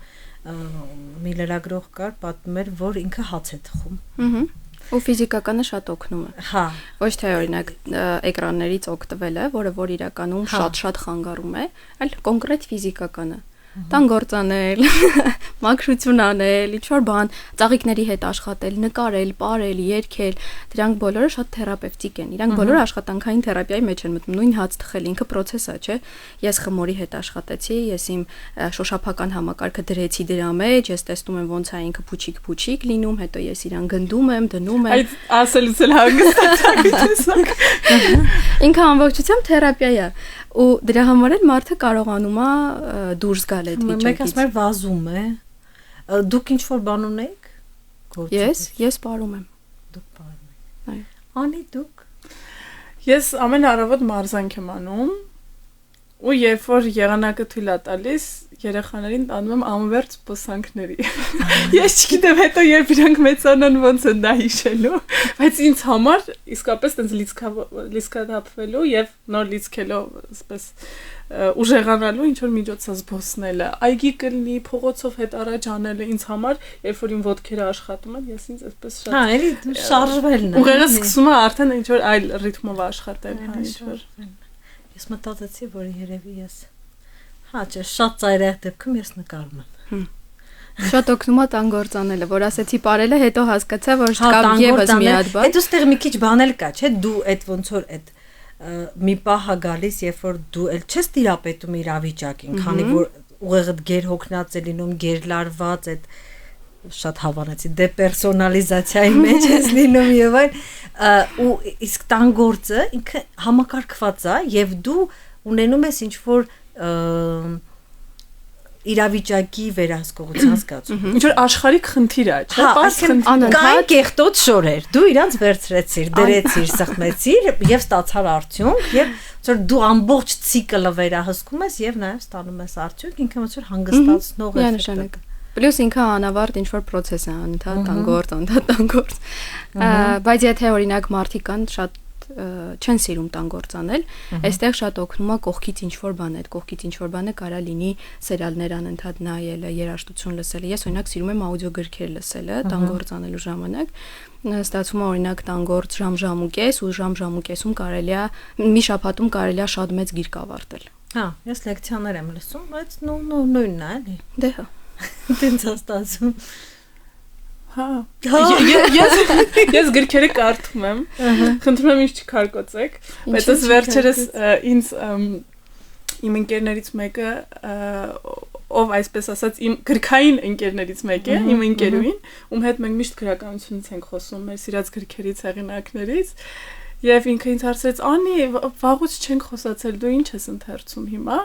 մի լրագրող կար, պատմում էր, որ ինքը հաց է թխում։ Ու ֆիզիկականը շատ օգնում է։ Հա։ Ոչ թե օրինակ էկրաններից օգտվելը, որը իրականում շատ խանգարում է, այլ կոնկրետ ֆիզիկականը։ Տան գործանել, մաքրություն անել, ինչ-որ բան, ծաղիկների հետ աշխատել, նկարել, պարել, երգել, դրանք բոլորը շատ թերապևտիկ են։ Իրանք բոլորը աշխատանքային թերապիայի մեջ են մտնում, նույն հաց թխել ինքը process է, չէ՞։ Ես խմորի հետ աշխատեցի, ես իմ շոշափական համակարգը դրեցի դրա մեջ, ես տեսնում եմ ոնց է ինքը փուչիկ լինում, հետո ես իրան գնդում եմ, դնում եմ։ Այդ ասելուց էլ հանգստացա։ Ինքը ամբողջությամբ թերապիա է։ Ու դրա համար էլ մարդը կարողանում է դուրս գալ այդ վիճակից։ Մեկ ասում է վազում է։ Դուք ինչ որ բան ունեք? Ես պարում եմ։ Դուք պարում եք։ Այո։ Անի դուք։ Ես ամեն առավոտ մարզանք եմ անում ու երբ որ եղանակը թույլ է տալիս, երեխաներին տանում եմ անվերջ զբոսանքների։ Ես չգիտեմ հետո երբ իրանք մեծանան ոնց են դա հիշելու, բայց ինձ համար իսկապես տենց լիցքաթափվելու եւ նոր լիցքելով այսպես ուժեղանալու ինչ որ միջոց է զբոսնելը։ Այգի կլինի, փողոցով հետ առաջ անելը ինձ համար, երբ որ իմ ոտքերը աշխատում են, ես ինձ այսպես շատ։ Հա, էլի շարժվելն է։ Ուղեղը սկսում է արդեն ինչ որ այլ ռիթմով աշխատել, հա, ինչ որ։ Ես մտածեցի, որ երևի ես հա, չէ, շատ ծայրահեղ դեպքում ես նկարում եմ։ Շատ օգնում է տան գործանելը, որ ասեցի պարելը, հետո հասկացա, որ կա եւս մի հատ բան։ Հետո ստեղ մի քիչ բան էլ կա, չէ՞, դու այդ ոնց որ այդ մի պահ է գալիս, երբ որ դու էլ չես տիրապետում իրավիճակին, քանի որ ուղեղդ գերհոգնած է լինում, գերլարված, այդ շատ հավանեցի դեպերսոնալիզացիայի մեջ ես լինում եւ այլ, ու իսկ տան գործը ինքը համակարգված է եւ դու ունենում ես ինչ որ իրավիճակի վերահսկողության զգացում։ Ինչ որ աշխարհիկ խնդիր է, չէ՞, պարզ խնդիր։ Կային կեղտոտ շորեր, դու իրանց վերցրեցիր, դրեցիր, սխմեցիր եւ ստացար արդյունք եւ որ դու ամբողջ ցիկլը վերահսկում ես եւ նաեւ ստանում ես արդյունք, ինքը ոնց որ հանգստացնող է։ Պլյուս ինքը անավարտ ինչ-որ process է, անընդհատ տան գործ։ Բայց եթե օրինակ մարդիկ կան շատ չեն սիրում տան գործ անել, այստեղ շատ օգնում է կողքից ինչ-որ բան, այդ կողքից ինչ-որ բանը կարա լինի սերիալներ անընդհատ նայելը, երաժշտություն լսելը։ Ես օրինակ սիրում եմ աուդիոգրքեր լսելը տան գործ անելու ժամանակ։ Ստացվում է օրինակ տան գործ ժամ-ժամուկես ու ժամ-ժամուկեսում կարելի է մի շաբաթում կարելի է շատ մեծ գիրք ավարտել։ Հա, ես լեկցիաներ եմ լսում, բայց նույնն է, էլի։ Դե հա։ Դենց է ստացվում։ Հա։ Ես գրքերը կարդում եմ։ Խնդրում եմ ինձ չքարկոծեք, բայց ես վերջերս ինձ իմ ընկերներից մեկը ով այսպես ասած իմ գրքային ընկերներից մեկը, իմ ընկերուին, ում հետ մենք միշտ գրականությունից ենք խոսում, մեր սիրած գրքերից, հեղինակներից, եւ ինքը ինձ հարցրեց. «Անի, վաղուց չենք խոսացել, դու ինչ ես ընթերցում հիմա»։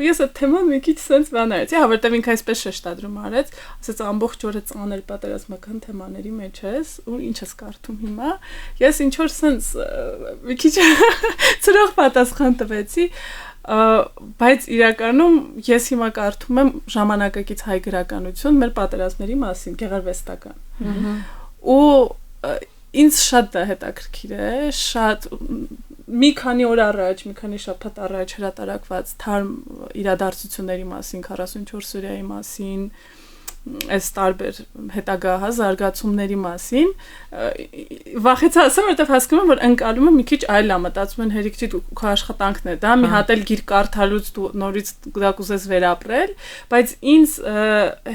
Ու ես այդ թեման մի քիչ sense բանարեցի, հա, որտեւ ինքը այսպես շեշտադրում արեց, ասեց ամբողջ օրը ծանր պատերազմական թեմաների մեջ ես, ու ինչ ես կարդում հիմա։ Ես ինչ որ sense մի քիչ ծրող պատասխան տվեցի, բայց իրականում ես հիմա կարդում եմ ժամանակակից հայ գրականություն մեր պատերազմների մասին, գեղարվեստական։ Ու ինձ շատ դա հետաքրքիր է, շատ մի քանի օր առաջ, մի քանի շաբաթ առաջ հրատարակված թարմ իրադարձությունների մասին, 44 սուրիայի մասին, այս տարբեր հետագա զարգացումների մասին, վախեցա ասեմ, որտեվ հասկանում եմ, որ ընկալումը մի քիչ այլ է, մտածում են հերիք չի քո աշխատանքն է, դա մի հատ էլ գիրք կարդալուց դու նորից դա կուզես վերապրել, բայց ինձ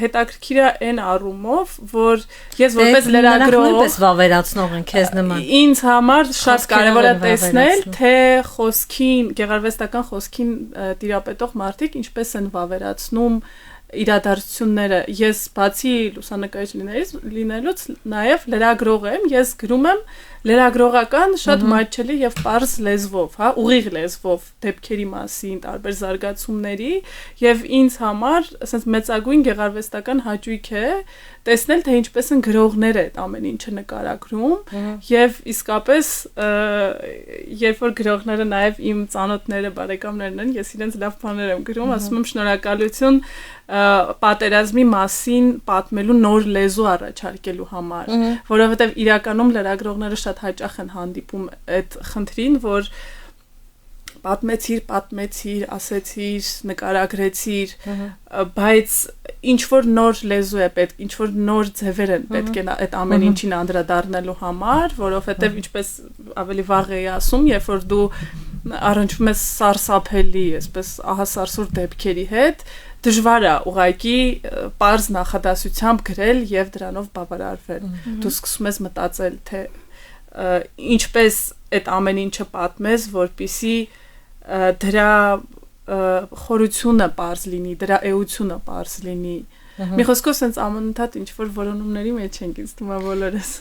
հետաքրքիր է այն առումով, որ ես որպես լրագրող վավերացնող են քեզ նման։ Ինձ համար շատ կարևոր է տեսնել, թե խոսքին, գեղարվեստական խոսքին տիրապետող մարդիկ ինչպես են վավերացնում իրադարձությունները ես բացի լուսանկարիչ լինելուց նաև լրագրող եմ, ես գրում եմ լրագրողական շատ մատչելի եւ պարզ լեզվով, հա, ուղիղ լեզվով դեպքերի մասին, տարբեր զարգացումների եւ ինձ համար ասենց մեծագույն գեղարվեստական հաճույք է տեսնել թե ինչպես են գրողները այդ ամեն ինչը նկարագրում եւ իսկապես երբ որ գրողները նաեւ իմ ծանոթները, բարեկամներն են, ես իրենց լավ բաներ եմ գրում, ասում եմ շնորհակալություն պատերազմի մասին պատմելու նոր լեզու առաջարկելու համար, որովհետև իրականում լրագրողները շատ հաճախ են հանդիպում այդ խնդրին, որ պատմեցիր, ասեցիր, նկարագրեցիր, բայց ինչ որ նոր լեզու է պետք, ինչ որ նոր ձևեր են պետք է այդ ամեն ինչին անդրադառնալու համար, որովհետև ինչպես ավելի վաղ էի ասում, երբ որ դու առնչվում ես սարսափելի, այսպես ահասարսուր դեպքերի հետ, դժվար է ուղղակի պարզ նախադասությամբ գրել եւ դրանով բավարարվել։ Դու սկսում ես մտածել, թե ինչպես այդ ամեն ինչը պատմես, որպեսզի դրա խորությունը պարզ լինի, դրա էությունը պարզ լինի։ Մի խոսքով sense ամենաթատ ինչ որ որոնումների մեջ ենք ինձ թվում է բոլորս։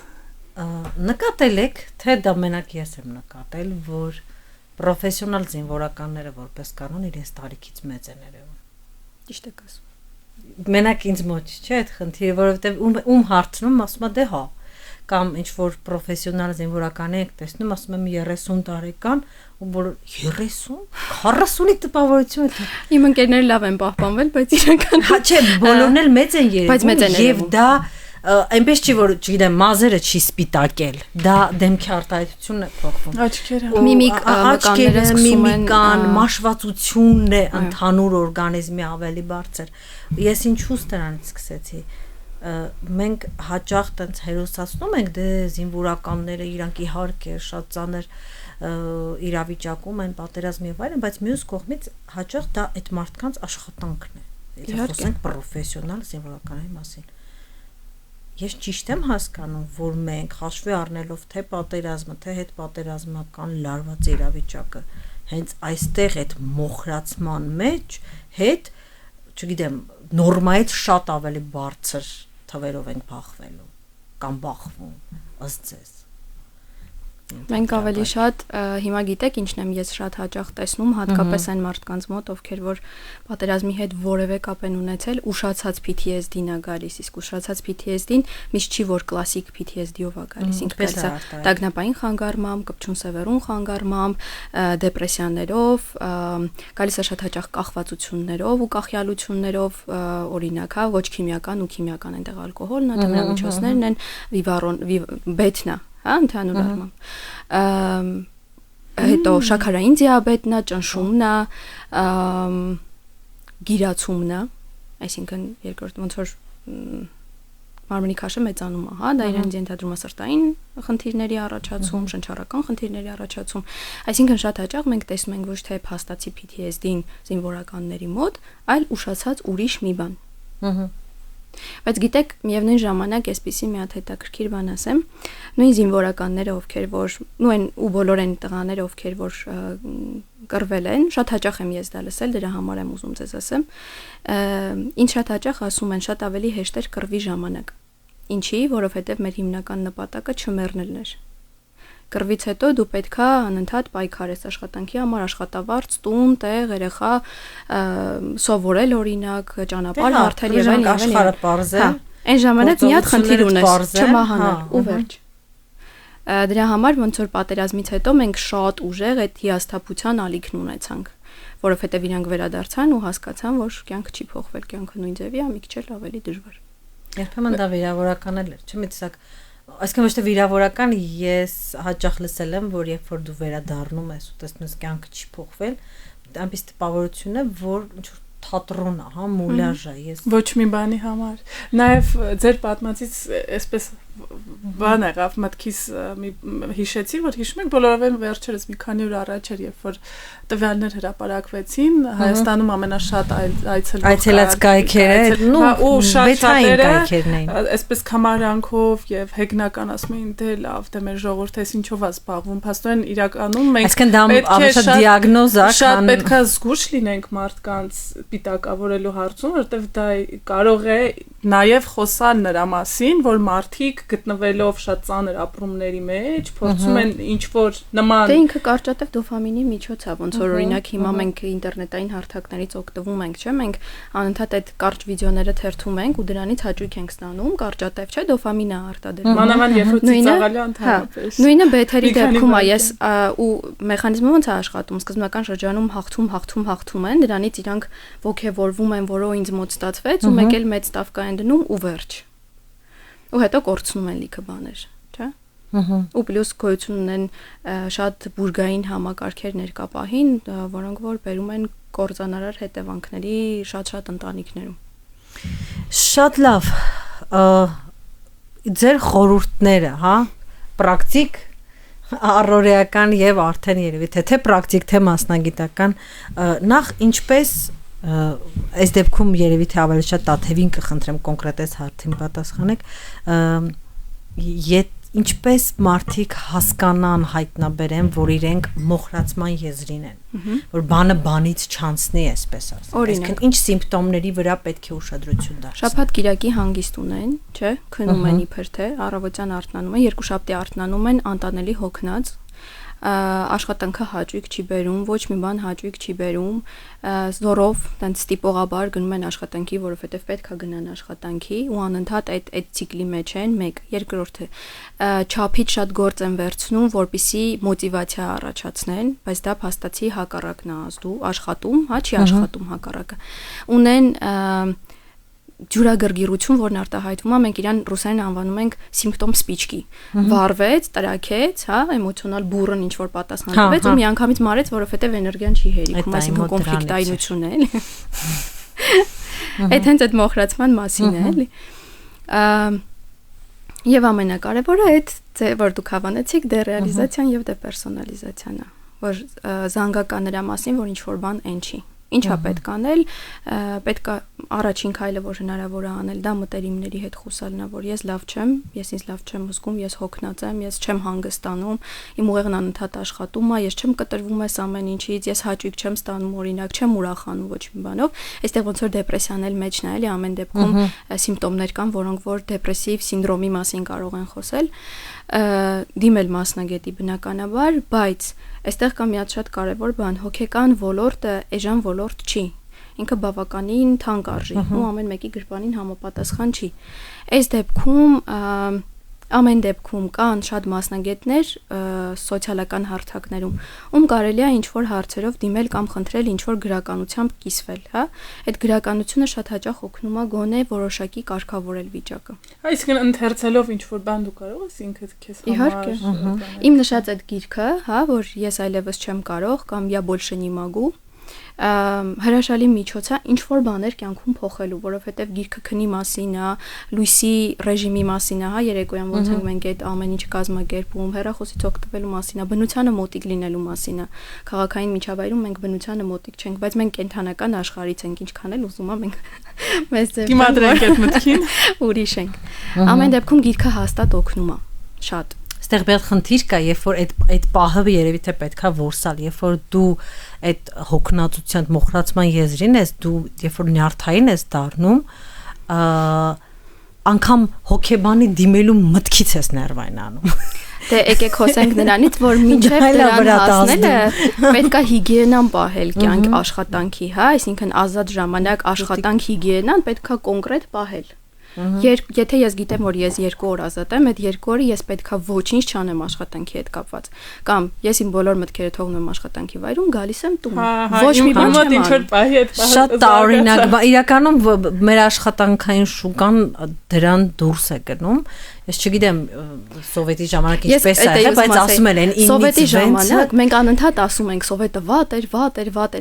Նկատել եք, թե դա մենակ ես եմ նկատել, որ պրոֆեսիոնալ զինվորականները որպես կանոն իրենց տարիքից մեծ են երևում։ Ճիշտ եք ասում։ Մենակ ինձ մոտ չէ այդ խնդիրը, որովհետև ում հարցնում ասում է դե հա, կամ ինչ որ պրոֆեսիոնալ զինվորական եք տեսնում, ասում եմ 30 տարեկան, ու որ 30, 40-ի տպավորություն է։ Իմ ընկերները լավ են պահպանվել, բայց իրական հա չէ, բոլորն էլ մեծ են երևում, բայց մեծ են եւ դա այնպես չի որ չգիտեմ մազերը չի սպիտակել, դա դեմքի արտահայտությունն է փոխվում, աչքերը, միմիկները սկսում են, մաշվածությունն է ընդհանուր օրգանիզմի ավելի բարձր։ Ես ինչու դրանից սկսեցի։ Մենք հաճախ տենց հերոսացնում ենք դե զինվորականները իրանք իհարկե շատ ծանր իրավիճակում են, պատերազմի եւ այլն, բայց մյուս կողմից հաճախ դա այդ մարդկանց աշխատանքն է։ Եթե խոսենք պրոֆեսիոնալ զինվորականների մասին։ Ես ճիշտ եմ հասկանում, որ մենք հաշվի առնելով թե պատերազմը, թե հետպատերազմական լարված իրավիճակը, հենց այստեղ այդ մոխրացման մեջ հետ, չգիտեմ, նորմայից շատ ավելի բարձր թվերով ենք բախվելու կամ բախվում ըստ ձեզ։ Մենք ավելի շատ հիմա գիտեք ինչն եմ ես շատ հաճախ տեսնում, հատկապես այն մարդկանց մոտ, ովքեր որ պատերազմի հետ որևէ կապ են ունեցել, ուշացած PTSD-ն է գալիս, իսկ ուշացած PTSD-ն միշտ չի որ կլասիկ PTSD-ով է գալիս, ինքը դա տագնապային խանգարմամբ, կպչուն սևեռուն խանգարմամբ, դեպրեսիաներով, գալիս է շատ հաճախ կախվածություններով ու կախյալություններով, օրինակ, հա, ոչ քիմիական ու քիմիական այնտեղ ալկոհոլն է, դեմրամիջոցներն են, բեթն է, հա, ընդհանուր առմամբ։ Հետո շաքարային դիաբետն է, ճնշումն է, գիրացումն է, այսինքն երկրորդ ոնց որ մարմնի քաշը մեծանում է, հա, դա իրենց ենթադրում է սրտային խնդիրների առաջացում, շնչառական խնդիրների առաջացում, այսինքն շատ հաճախ մենք տեսնում ենք ոչ թե փաստացի PTSD-ին զինվորականների մոտ, այլ ուշացած ուրիշ մի բան։ Բայց գիտեք, միևնույն ժամանակ այսպեսի մի հատ հետաքրքիր բան ասեմ, նույն զինվորականները, ովքեր որ նույն ու բոլոր այն տղաները, ովքեր որ կռվել են, շատ հաճախ եմ ես դա լսել, դրա համար եմ ուզում ձեզ ասեմ, ինչ շատ հաճախ ասում են, շատ ավելի հեշտ էր կռվի ժամանակ։ Ինչի, որովհետև մեր հիմնական նպատակը չմեռնելն էր։ Կռվից հետո դու պետքա անընդհատ պայքարես աշխատանքի համար, աշխատավարձ, տուն, տեղ, երեխա, սովորել օրինակ, ճանապարհ հարթել եւ այլն, աշխարհը բարձր։ Այն ժամանակ մի հատ խնդիր ունես, չմահանալ ու վերջ։ Դրա համար ոնց որ պատերազմից հետո մենք շատ ուժեղ այդ հիասթափության ալիքն ունեցանք, որովհետեւ իրանք վերադարձան ու հասկացան, որ կյանքը չի փոխվել, կյանքը նույն ձևի է, մի քիչ էլ ավելի դժվար։ Երբեմն դա վիրավորական էլ էր, չէ՞ մի տեսակ այսինքն ոչ թե վիրավորական, ես հաճախ լսել եմ, որ երբ որ դու վերադառնում ես ու տեսնում ես կյանքը չի փոխվել, այնպես տպավորություն է, որ ինչ որ թատրոն է, հա, մուլյաժ է, ես ոչ մի բանի համար։ Նաև ձեր պատմածից այսպես բան եղավ մտքիս հիշեցի, որ հիշում եք բոլորովին վերջերս մի քանի օր առաջ էր, երբ որ տվյալներ հրապարակվեցին Հայաստանում ամենաշատ այցելած կայքերը, ու շատ կայքերն էին։ Այսպես կամարանքով եւ հեգնական ասում էին դե լավ, դե մեր ժողովուրդը ինչով է զբաղվում, փաստորեն իրականում մենք այսինքն դա ավելի դիագնոզ է, շատ պետք է զգուշ լինենք մարդկանց պիտակավորելու հարցում, որովհետեւ դա կարող է նաեւ խոսալ նրա մասին, որ մարդիկ գտնվելով շատ ծանր ապրումների մեջ փորձում են ինչ որ նման դե ինքը կարճատև դոֆամինի միջոց է, ոնց որ օրինակ հիմա մենք ինտերնետային հարթակներից օգտվում ենք, չէ՞, մենք անընդհատ այդ կարճ վիդեոները թերթում ենք ու դրանից հաճույք ենք ստանում, կարճատև չէ, դոֆամին է արտադրվում։ Մանավանդ երբ որ ծիծաղալու ընդհանրապես։ Նույնը բեթերի դեպքում է, ես ու մեխանիզմը ոնց է աշխատում, սկզբնական շրջանում հաղթում են, դրանից իրանք ոգևորվում են, որը ինձ մոտ ստացվեց ու մեկ էլ մեծ ստավկա են դնում ու վերջ։ Ու հետո կորցնում են լիքը բաներ, չէ՞։ Ու պլյուս գոյություն ունեն շատ բուրգային համակարգեր ներկապահին, որոնք որ բերում են կործանարար հետևանքների շատ ընտանիքներում։ Շատ լավ։ Ձեր խորհուրդները, հա, պրակտիկ, առօրեական եւ արդեն երևի թե պրակտիկ, թե մասնագիտական, նախ ինչպես այս դեպքում երևի թե ավելի շատ Տաթևին կխնդրեմ կոնկրետ հարցին պատասխանեք, ինչպես մարդիկ հասկանան, հայտնաբերեն, որ իրենք մոխրացման եզրին են, որ բանը բանից չանցնի, այսպես ասած։ Այսինքն ինչ սիմպտոմների վրա պետք է ուշադրություն դարձնել։ Շաբաթ կիրակի հանգիստ ունեն, չէ՞, քնում են իբր թե, առավոտյան արթնանում են, երկուշաբթի արթնանում են անտանելի հոգնած, աշխատանքը հաճույք չի բերում, ոչ մի բան հաճույք չի բերում, զորով տենց տիպողաբար գնում են աշխատանքի, որովհետև պետք է գնան աշխատանքի ու անընդհատ այդ ցիկլի մեջ են, մեկ, երկրորդը չափից շատ գործ են վերցնում, որպեսզի մոտիվացիա առաջացնեն, բայց դա փաստացի հակառակն է ազդու, աշխատում, հա, չի աշխատում հակառակը։ Ունեն ջուրագրգիռություն, որն արտահայտվում է, մենք իրան ռուսերեն անվանում ենք սիմպտոմ սպիչկի։ Վառվեց, տրաքեց, հա, էմոցիոնալ բուրըն ինչ որ պատասխան տվեց ու միանգամից մարեց, որովհետև էներգիան չի հերիքում, այսինքն կոնֆլիկտայնություն է, էլի։ Այդ հենց այդ մոխրացման մասին է, էլի։ Եվ ամենակարևորը այդ որ դուք հավանեցիք դերեալիզացիան եւ դեպերսոնալիզացիան է, որ զանգակա նրա մասին, որ ինչ որ բան այն չի։ Ինչա պետք անել, պետք է առաջին քայլը, որ հնարավոր է անել, դա մտերիմների հետ խոսալն է, որ ես լավ չեմ, ես ինձ լավ չեմ զգում, ես հոգնած եմ, ես չեմ հանգստանում, իմ ուղեղն անընդհատ աշխատում է, ես չեմ կտրվում այս ամեն ինչից, ես հաճույք չեմ ստանում, օրինակ, չեմ ուրախանում ոչ մի բանով, այստեղ ոնց որ դեպրեսիան էլ մեջն է, էլի ամեն դեպքում սիմպտոմներ կան, որոնք որ դեպրեսիվ սինդրոմի մասին կարող են խոսել, դիմել մասնագետի բնականաբար, բայց այստեղ կա մի հատ շատ կարևոր բան, հոգեկան ոլորտը էժան ոլորտ չի, ինքը բավականին թանկ արժի ու ամեն մեկի գրպանին համապատասխան չի։ Այս դեպքում ամեն դեպքում կան շատ մասնագետներ սոցիալական հարթակներում, ում կարելի է ինչ-որ հարցերով դիմել կամ խնդրել ինչ-որ գրականությամբ կիսվել, հա։ Այդ գրականությունը շատ հաճախ օգնում է գոնե որոշակի կարգավորել վիճակը։ Այսինքն ընթերցելով ինչ-որ բան դու կարող ես ինքդ քեզ համար։ Իմ նշած այդ գիրքը, հա, որ ես այլևս չեմ կարող կամ я больше не могу, հրաշալի միջոց է ինչ որ բաներ կյանքում փոխելու, որովհետև գիրքը քնի մասին է, լույսի ռեժիմի մասին է, հա, երեկոյան ոնց ենք մենք այդ ամեն ինչը կազմակերպում, հեռախոսից օգտվելու մասին է, բնությանը մոտիկ լինելու մասին է։ Քաղաքային միջավայրում մենք բնությանը մոտիկ չենք, բայց մենք կենթանական աշխարհից ենք, ինչքան էլ ուզում ենք մեզ դիմադրենք այդ մտքին, ուրիշ ենք։ Ամեն դեպքում գիրքը հաստատ օգնում է, շատ։ Այստեղ բեր խնդիր կա, երբ որ այդ պահը երևի թե պետքա որսալ, երբ որ դու այդ հոգնածության մոխրացման եզրին ես, դու երբ որ նյարդային ես դառնում, անգամ հոգեբանի դիմելու մտքից ես ներվայնանում։ Դե եկեք խոսենք նրանից, որ մինչև դրան հասնելը պետք է հիգիենան պահել կյանք աշխատանքի, հա, այսինքն ազատ ժամանակ աշխատանք հիգիենան պետք է կոնկրետ պահել։ Եթե ես գիտեմ, որ ես 2 օր ազատ եմ, այդ 2 օրը ես պետքա ոչինչ չանեմ աշխատանքի հետ կապված, կամ ես իմ բոլոր մտքերը թողնում եմ աշխատանքի վայրում, գալիս եմ տուն։ Ոչ մի բան չեմ անում։ Շատ տարօրինակ, իրականում մեր աշխատանքային շուկան դրան դուրս է գնում, Ես չգիտեմ սովետի ժամանակ ինչպես է եղել, բայց ասում են սովետի ժամանակ մենք անընդհատ ասում ենք սովետը վատ էր,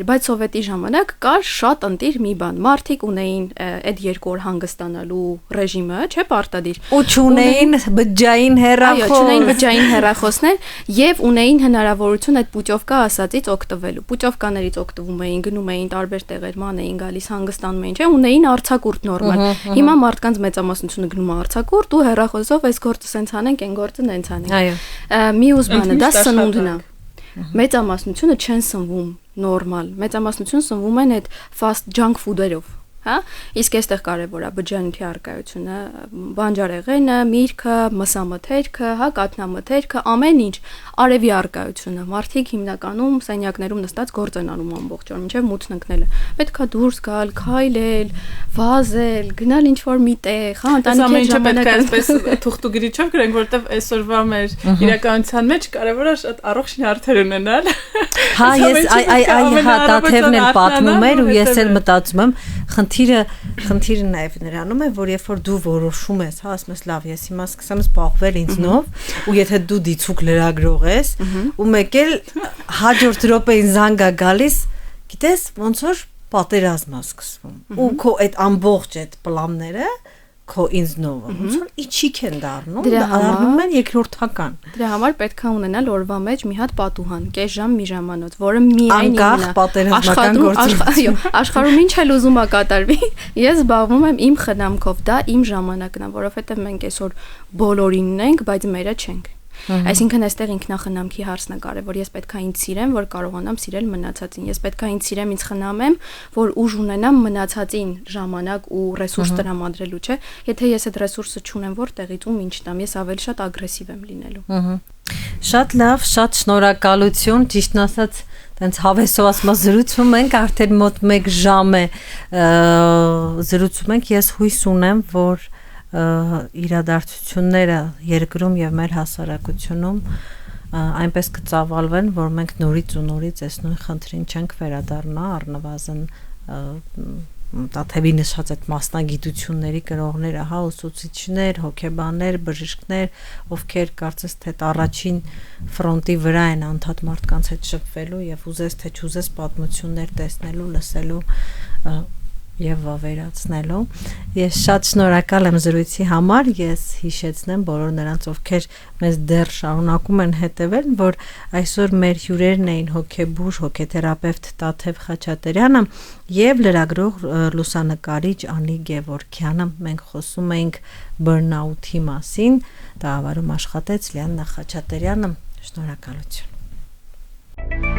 բայց սովետի ժամանակ կար շատ ընտիր մի բան։ Մարդիկ ունեին այդ 2 օր հանգստանալու ռեժիմը, չէ՞, պարտադիր։ Ու չունեին բջջային հեռախոս։ Այո, չունեին բջջային հեռախոսներ եւ ունեին հնարավորություն այդ պուտյովկա ասածից օգտվելու։ Պուտյովկաներից օգտվում էին, գնում էին տարբեր տեղեր, ման էին գալիս, հանգստանում էին, չէ՞, ունեին արձակուրդ նորմալ։ Հիմա մարդկանց մեծամասնությունը գնում է արձակուրդ ու հեռախոսով այս գործը սենց անենք, այն գործը նենց անենք։ Այո։ Մյուս բանը դա սնունդն է։ Մեծամասնությունը չեն սնվում նորմալ։ Մեծամասնությունը սնվում են այդ fast junk food-երով, հա? Իսկ այստեղ կարևոր է բջջանյութի առկայությունը, բանջարեղենը, միրգը, մսամթերքը, հա, կաթնամթերքը, ամեն ինչ, արևի առկայությունը։ Մարդիկ հիմնականում սենյակներում նստած գործ են անում ամբողջ օր, մինչև մութն ընկնելը։ Պետքա դուրս գալ, քայլել, վազել, գնալ ինչ-որ մի տեղ, հա, ընտանիքի հետ ժամանակ այսպես թուղթուգրիչով գրենք, որովհետև այսօրվա մեր իրականության մեջ կարևոր է շատ առողջ նյարդեր ունենալ։ Հա, ես հա Տաթևն էլ պատմում էր ու ես էլ մտածում եմ, խնդիրը նաև նրանում է, որ երբ որ դու որոշում ես, հա, ասում ես լավ, ես հիմա սկսեմ զբաղվել ինձնով, ու եթե դու դիցուկ լրագրող ես, ու մեկ էլ հաջորդ րոպեին զանգ է գալիս, գիտես, ոնց որ պատերազմ է սկսվում։ Ու քո այդ ամբողջ այդ պլանները քո ինձնով, ոնց որ իջիկ են դառնում, դառնում են երկրորդական։ Դրա համար պետք է ունենալ օրվա մեջ մի հատ պատուհան, կես ժամ, մի ժամանոց, որը միայն անկախ պատերազմական գործընթացից։ Աշխարհում ինչ էլ ուզում է կատարվի, ես զբաղվում եմ իմ խնամքով, դա իմ ժամանակն է, որովհետև մենք այսօր բոլորին ունենք, բայց մերը չենք։ Այսինքն այստեղ ինքնախնամքի հարցն է կարևոր։ Ես պետքա ինձ սիրեմ, որ կարողանամ սիրել մնացածին։ Ես պետքա ինձ սիրեմ, ինձ խնամեմ, որ ուժ ունենամ մնացածին ժամանակ ու ռեսուրս տրամադրելու, չէ։ Եթե ես այդ ռեսուրսը չունեմ, որտեղից ում ինչ տամ, ես ավելի շատ ագրեսիվ եմ լինելու։ Շատ լավ, շատ շնորհակալություն, ճիշտն ասած, տենց հավեսով ասма զրուցում ենք, արդեն մոտ 1 ժամ է զրուցում ենք, ես հույս ունեմ, որ իրադարձությունները երկրում եւ մեր հասարակությունում այնպես կծավալվեն, որ մենք նորից ու նորից այս նույն խնդրին չենք վերադառնա, առնվազն Տաթևի նշած այդ մասնագիտությունների կրողները, հա, ուսուցիչներ, հոգեբաններ, բժիշկներ, ովքեր կարծես թե առաջին ֆրոնտի վրա են անդադ մարդկանց հետ շփվելու եւ ուզես թե չուզես պատմություններ տեսնելու, լսելու եւ վավերացնելու։ Ես շատ շնորհակալ եմ զրույցի համար, ես հիշեցնեմ բոլոր նրանց, ովքեր մեզ դեռ շարունակում են հետևել, որ այսօր մեր հյուրերն էին հոգեբույժ, հոգեթերապևտ Տաթև Խաչատրյանը եւ լրագրող լուսանկարիչ Անի Գևորգյանը։ Մենք խոսում էինք բըրնաութի մասին, դա ավարում աշխատեց Լիաննա Խաչատրյանը։ Շնորհակալություն։